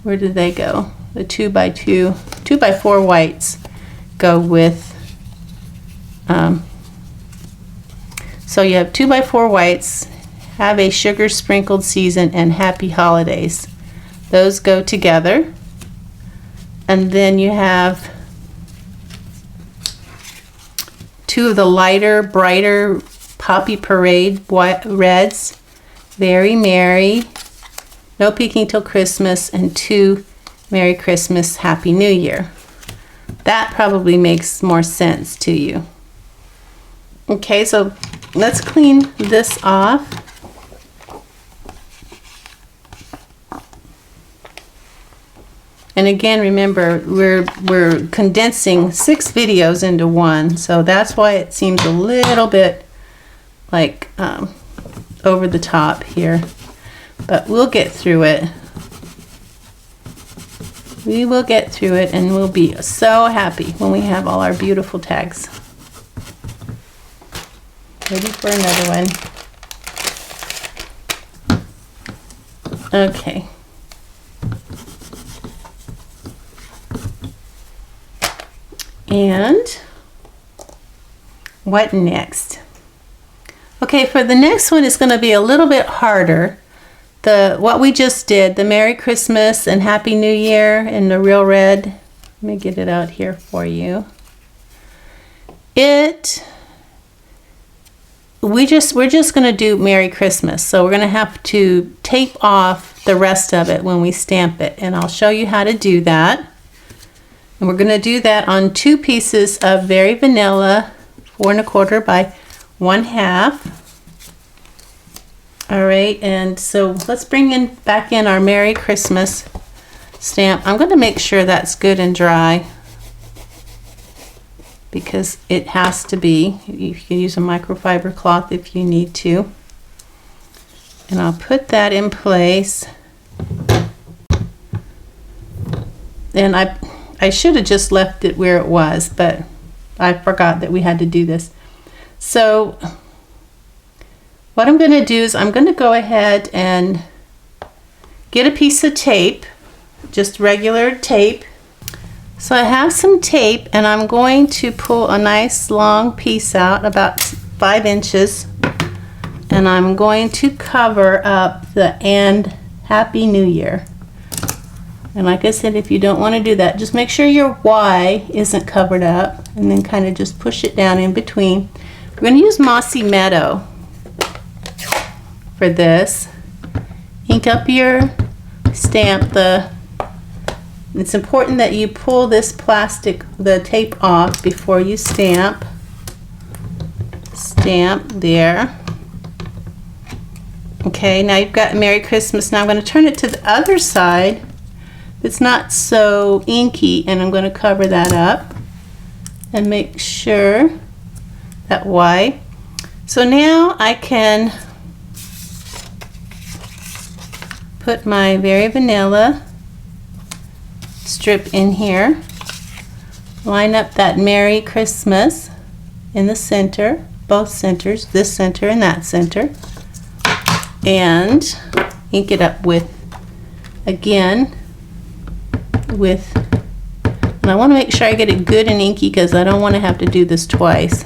where did they go? The 2x4 whites go with, so you have 2x4 whites, Have a Sugar Sprinkled Season, and Happy Holidays. Those go together. And then you have two of the lighter, brighter Poppy Parade reds, Very Merry, No Peeking Till Christmas, and two Merry Christmas, Happy New Year. That probably makes more sense to you. Okay, so let's clean this off. And again, remember, we're condensing 6 videos into one, so that's why it seems a little bit like over the top here. But we'll get through it. We will get through it, and we'll be so happy when we have all our beautiful tags. Ready for another one. Okay. And what next? Okay, for the next one, it's going to be a little bit harder. What we just did, the Merry Christmas and Happy New Year in the real red. Let me get it out here for you. We're just going to do Merry Christmas, so we're going to have to tape off the rest of it when we stamp it, and I'll show you how to do that. And we're going to do that on 2 pieces of Very Vanilla 4 1/4 by 1/2. All right, and so let's bring back in our Merry Christmas stamp. I'm going to make sure that's good and dry, because it has to be. You can use a microfiber cloth if you need to. And I'll put that in place. And I should have just left it where it was, but I forgot that we had to do this. So what I'm going to do is I'm going to go ahead and get a piece of tape, just regular tape. So I have some tape, and I'm going to pull a nice long piece out, about 5 inches, and I'm going to cover up the "and Happy New Year." And like I said, if you don't want to do that, just make sure your Y isn't covered up, and then kind of just push it down in between. We're going to use Mossy Meadow for this. ink up your stamp. It's important that you pull this plastic, the tape off before you stamp. Stamp there. Okay, now you've got Merry Christmas. Now I'm going to turn it to the other side. It's not so inky, and I'm going to cover that up and make sure that Y. So now I can put my Very Vanilla strip in here, line up that Merry Christmas in the center, both centers, this center and that center, and ink it up with, again, with, and I want to make sure I get it good and inky because I don't want to have to do this twice.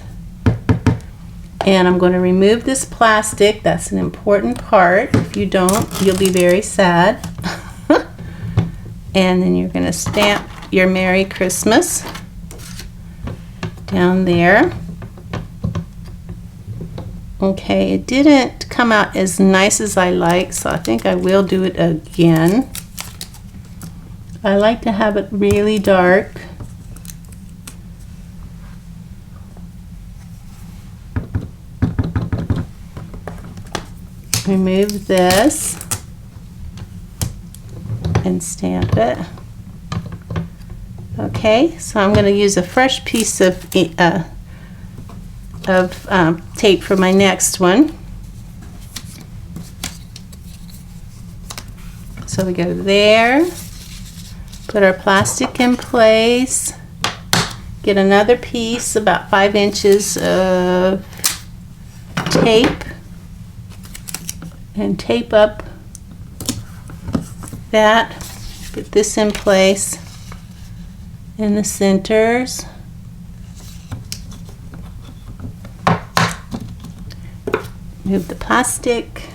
And I'm going to remove this plastic. That's an important part. If you don't, you'll be very sad. And then you're going to stamp your Merry Christmas down there. Okay, it didn't come out as nice as I like, so I think I will do it again. I like to have it really dark. Remove this and stamp it. Okay, so I'm going to use a fresh piece of tape for my next one. So we go there, put our plastic in place, get another piece about 5 inches of tape, and tape up that, put this in place in the centers. Move the plastic.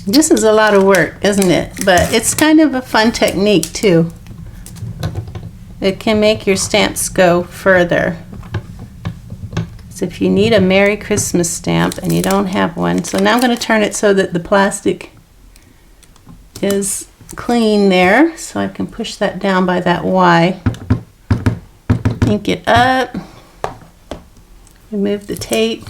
This is a lot of work, isn't it? But it's kind of a fun technique too. It can make your stamps go further. So if you need a Merry Christmas stamp and you don't have one, so now I'm going to turn it so that the plastic is clean there, so I can push that down by that Y. Ink it up, remove the tape.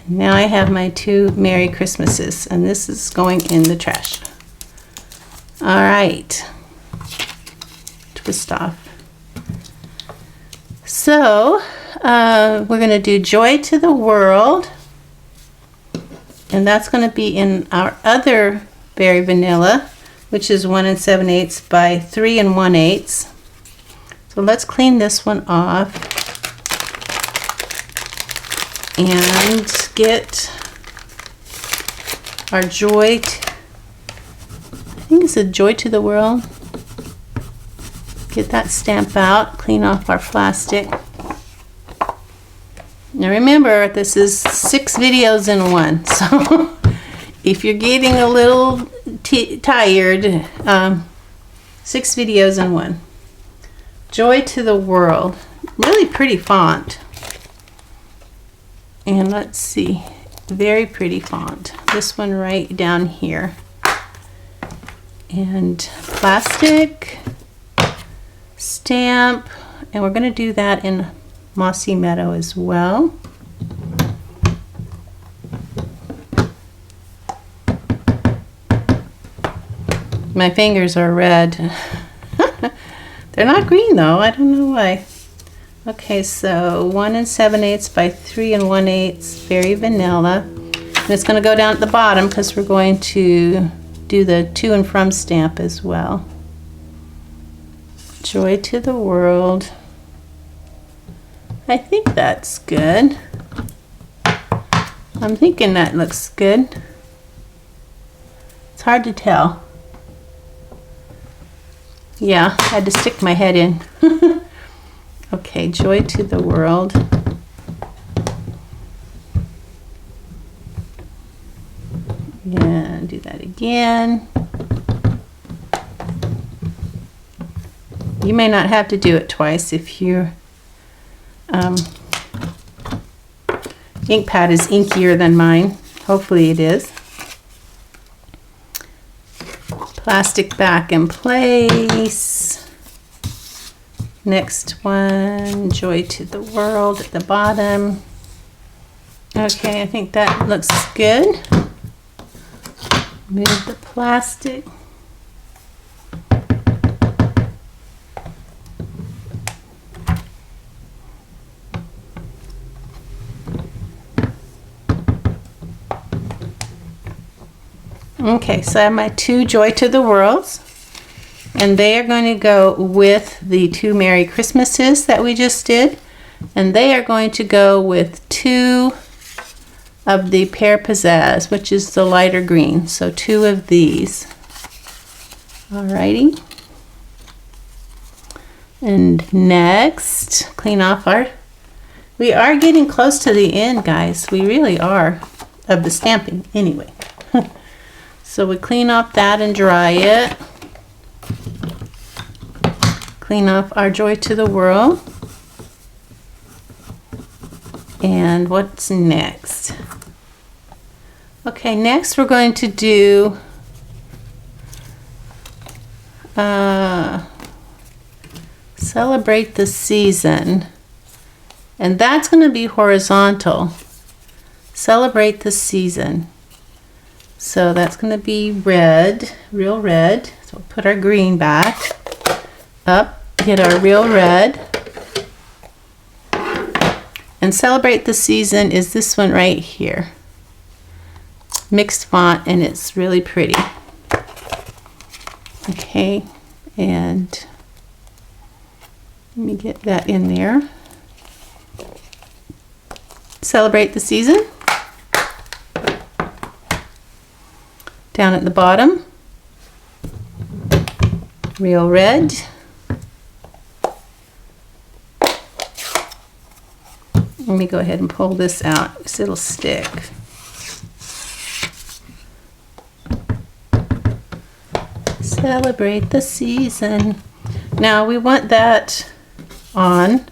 And now I have my 2 Merry Christmases, and this is going in the trash. All right, twist off. So we're going to do Joy to the World, and that's going to be in our other Very Vanilla, which is 1 7/8 by 3 1/8. So let's clean this one off and get our Joy, I think it's a Joy to the World. Get that stamp out, clean off our plastic. Now remember, this is 6 videos in one, so if you're getting a little tired, 6 videos in one. Joy to the World, really pretty font. And let's see, very pretty font. This one right down here. And plastic, stamp, and we're going to do that in Mossy Meadow as well. My fingers are red. They're not green though, I don't know why. Okay, so 1 7/8 by 3 1/8, Very Vanilla. And it's going to go down at the bottom because we're going to do the to and from stamp as well. Joy to the World. I think that's good. I'm thinking that looks good. It's hard to tell. Yeah, I had to stick my head in. Okay, Joy to the World. Yeah, do that again. You may not have to do it twice if your ink pad is inkier than mine. Hopefully it is. Plastic back in place. Next one, Joy to the World at the bottom. Okay, I think that looks good. Move the plastic. Okay, so I have my 2 Joy to the Worlds, and they are going to go with the 2 Merry Christmases that we just did, and they are going to go with 2 of the Pear Pizzazz, which is the lighter green, so 2 of these. Alrighty. And next, clean off our, we are getting close to the end, guys. We really are, of the stamping anyway. So we clean off that and dry it. Clean off our Joy to the World. And what's next? Okay, next we're going to do Celebrate the Season. And that's going to be horizontal. Celebrate the Season. So that's going to be red, real red. So we'll put our green back up, get our real red. And Celebrate the Season is this one right here. Mixed font, and it's really pretty. Okay, and let me get that in there. Celebrate the Season. Down at the bottom, real red. Let me go ahead and pull this out because it'll stick. Celebrate the Season. Now we want that on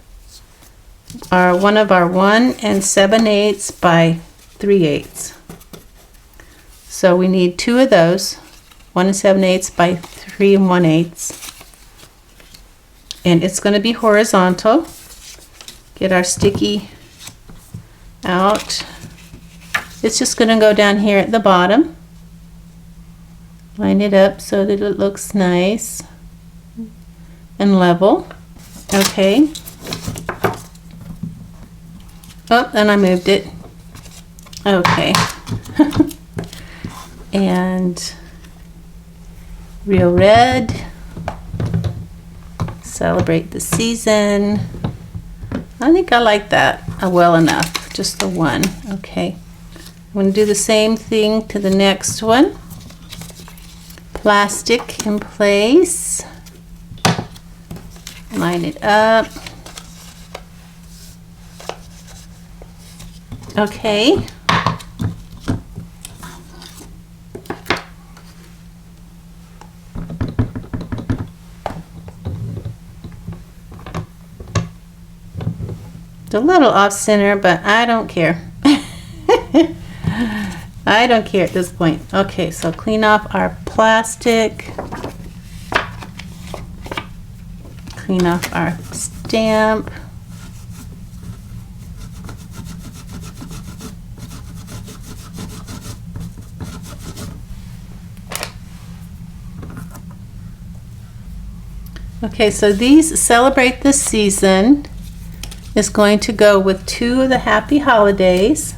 our one of our 1 7/8 by 3/8. So we need 2 of those, 1 7/8 by 3 1/8. And it's going to be horizontal. Get our sticky out. It's just going to go down here at the bottom. Line it up so that it looks nice and level. Okay. Oh, and I moved it. Okay. And real red. Celebrate the Season. I think I like that well enough. Just the one. Okay. I'm going to do the same thing to the next one. Plastic in place. Line it up. Okay. It's a little off center, but I don't care. I don't care at this point. Okay, so clean off our plastic. Clean off our stamp. Okay, so these Celebrate the Season is going to go with 2 of the Happy Holidays.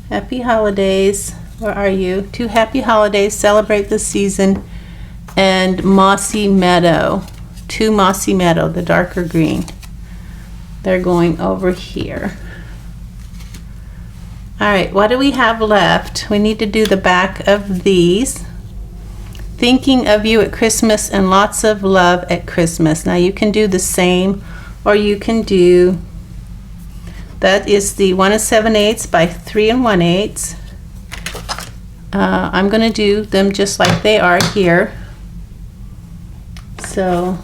Happy Holidays, where are you? 2 Happy Holidays, Celebrate the Season, and Mossy Meadow. 2 Mossy Meadow, the darker green. They're going over here. All right, what do we have left? We need to do the back of these. Thinking of you at Christmas and lots of love at Christmas. Now you can do the same, or you can do, that is the 1 7/8 by 3 1/8. I'm going to do them just like they are here. So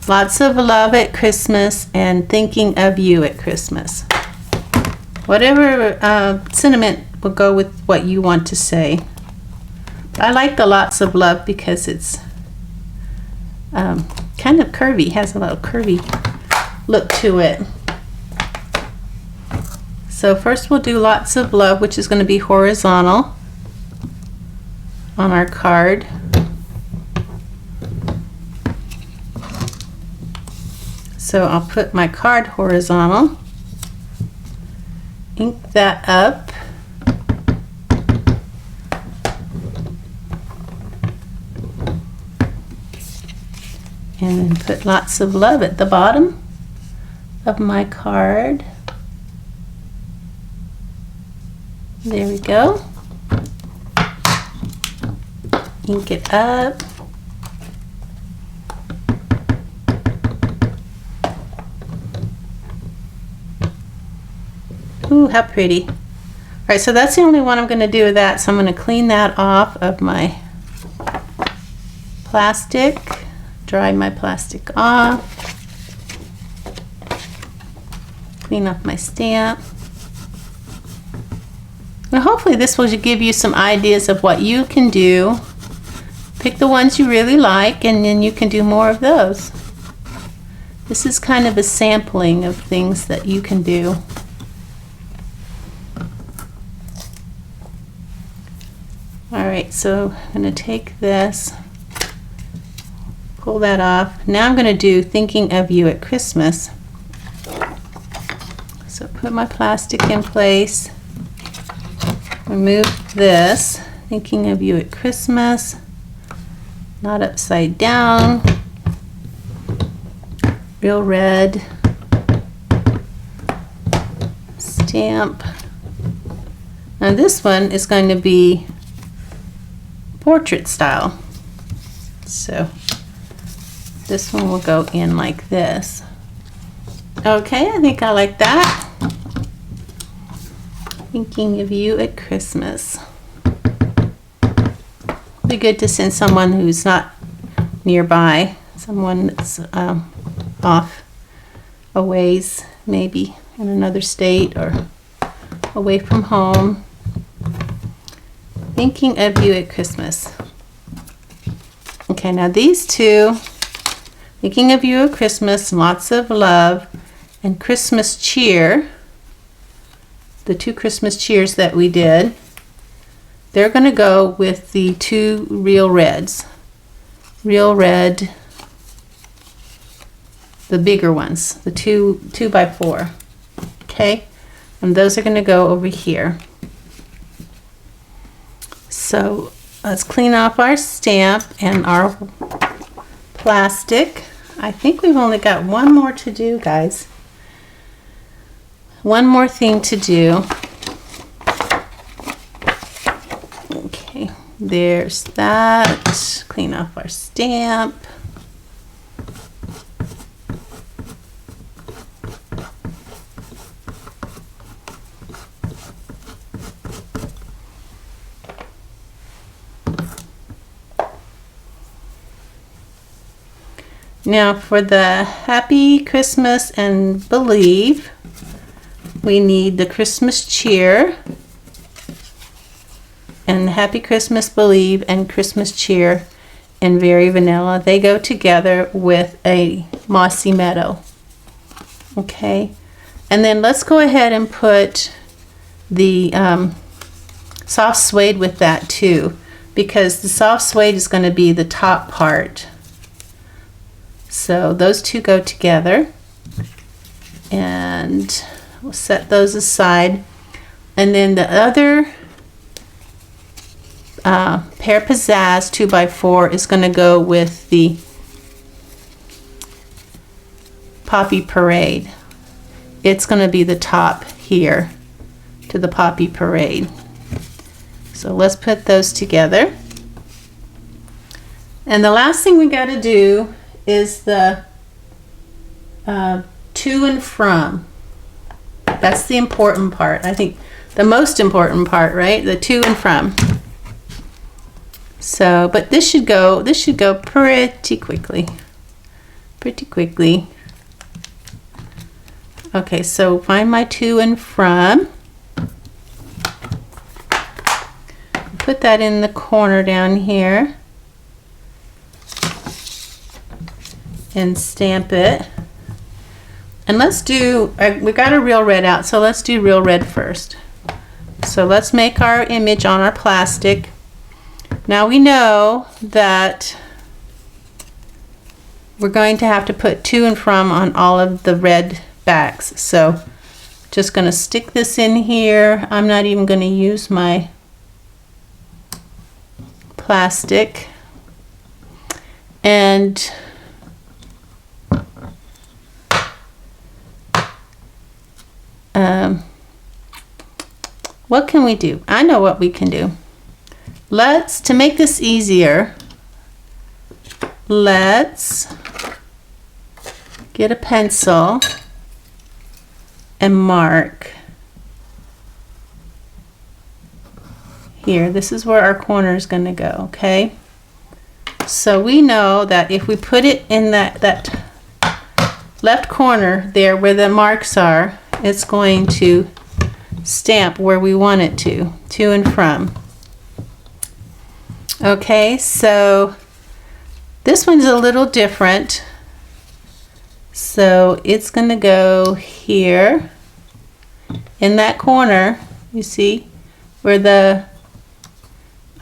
lots of love at Christmas and thinking of you at Christmas. Whatever sentiment will go with what you want to say. I like the lots of love because it's kind of curvy, has a little curvy look to it. So first we'll do lots of love, which is going to be horizontal on our card. So I'll put my card horizontal, ink that up, and then put lots of love at the bottom of my card. There we go. Ink it up. Ooh, how pretty. All right, so that's the only one I'm going to do with that. So I'm going to clean that off of my plastic. Dry my plastic off. Clean off my stamp. And hopefully this will give you some ideas of what you can do. Pick the ones you really like and then you can do more of those. This is kind of a sampling of things that you can do. Alright, so I'm going to take this, pull that off. Now I'm going to do Thinking of You at Christmas. So put my plastic in place. Remove this, Thinking of You at Christmas, not upside down, real red, stamp. Now this one is going to be portrait style. So this one will go in like this. Okay, I think I like that. Thinking of You at Christmas. Be good to send someone who's not nearby, someone that's off a ways, maybe in another state or away from home. Thinking of You at Christmas. Okay, now these two, Thinking of You at Christmas, Lots of Love, and Christmas Cheer, the two Christmas cheers that we did, they're going to go with the two real reds. Real red, the bigger ones, the 2x4. Okay, and those are going to go over here. So let's clean off our stamp and our plastic. I think we've only got one more to do, guys. One more thing to do. Okay, there's that. Clean off our stamp. Now for the Happy Christmas and Believe, we need the Christmas Cheer and Happy Christmas, Believe, and Christmas Cheer in Very Vanilla. They go together with a Mossy Meadow. Okay, and then let's go ahead and put the soft suede with that too, because the soft suede is going to be the top part. So those two go together, and we'll set those aside. And then the other Pear Pizzazz 2x4 is going to go with the Poppy Parade. It's going to be the top here to the Poppy Parade. So let's put those together. And the last thing we got to do is the to and from. That's the important part. I think the most important part, right? The to and from. So, but this should go pretty quickly. Pretty quickly. Okay, so find my to and from. Put that in the corner down here. And stamp it. And let's do, we got a real red out, so let's do real red first. So let's make our image on our plastic. Now we know that we're going to have to put to and from on all of the red backs. So just going to stick this in here. I'm not even going to use my plastic. And what can we do? I know what we can do. To make this easier, let's get a pencil and mark here. This is where our corner is going to go, okay? So we know that if we put it in that left corner there where the marks are, it's going to stamp where we want it to and from. Okay, so this one's a little different. So it's going to go here in that corner. You see where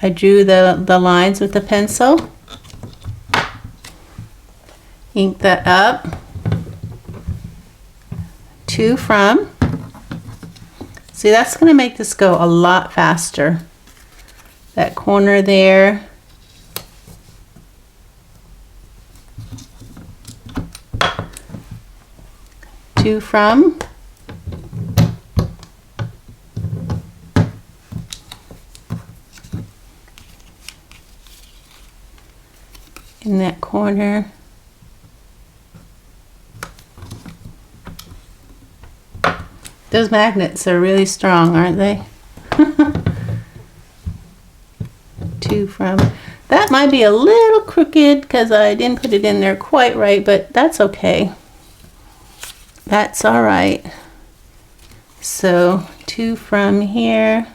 I drew the lines with the pencil. Ink that up. To from. See, that's going to make this go a lot faster. That corner there. To from. In that corner. Those magnets are really strong, aren't they? To from. That might be a little crooked because I didn't put it in there quite right, but that's okay. That's all right. So to from here.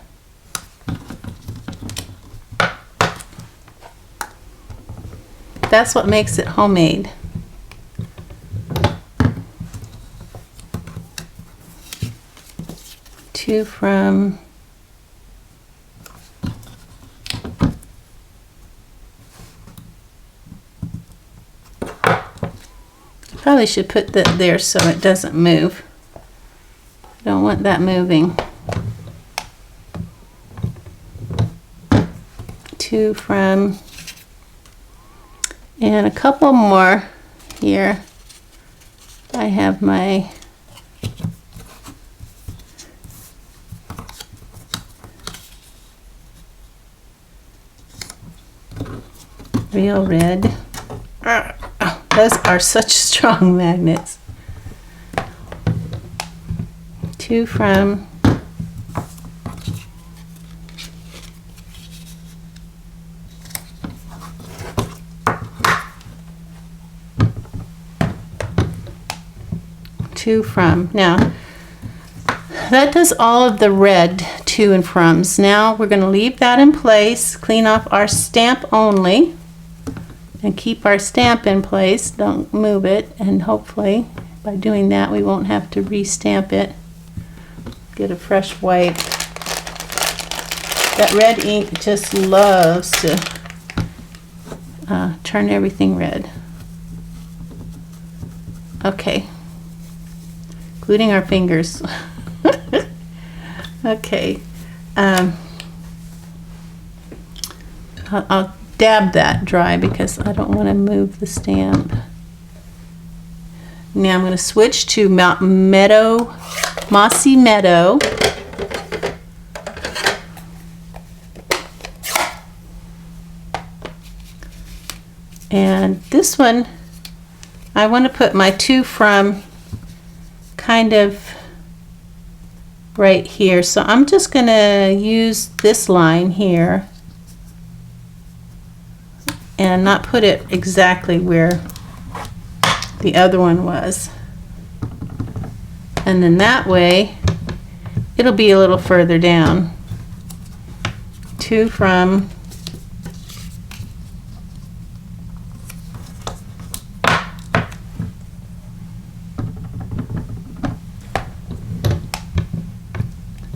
That's what makes it homemade. To from. Probably should put that there so it doesn't move. I don't want that moving. To from. And a couple more here. I have my real red. Those are such strong magnets. To from. To from. Now, that does all of the red to and froms. Now we're going to leave that in place, clean off our stamp only, and keep our stamp in place. Don't move it, and hopefully by doing that we won't have to re-stamp it. Get a fresh wipe. That red ink just loves to turn everything red. Okay, including our fingers. Okay, I'll dab that dry because I don't want to move the stamp. Now I'm going to switch to Mossy Meadow. And this one, I want to put my to from kind of right here. So I'm just going to use this line here and not put it exactly where the other one was. And then that way it'll be a little further down. To, from,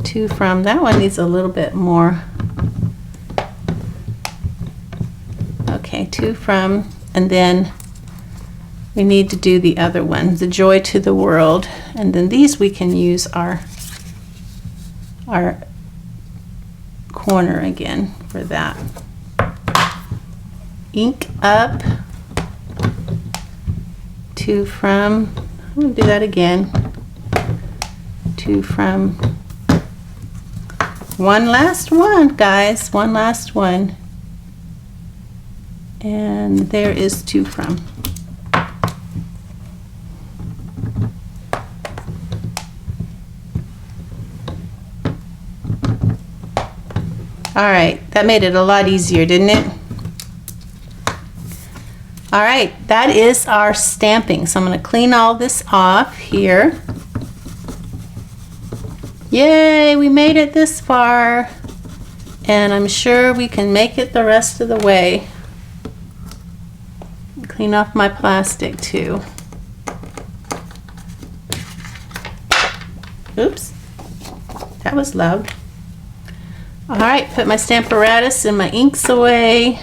to, from. That one needs a little bit more. Okay, to, from, and then we need to do the other one, the joy to the world. And then these we can use our corner again for that. Ink up, to, from. I'm going to do that again. To, from. One last one, guys. One last one. And there is to, from. All right, that made it a lot easier, didn't it? All right, that is our stamping. So I'm going to clean all this off here. Yay, we made it this far. And I'm sure we can make it the rest of the way. Clean off my plastic too. Oops, that was loud. All right, put my Stamparatus and my inks away.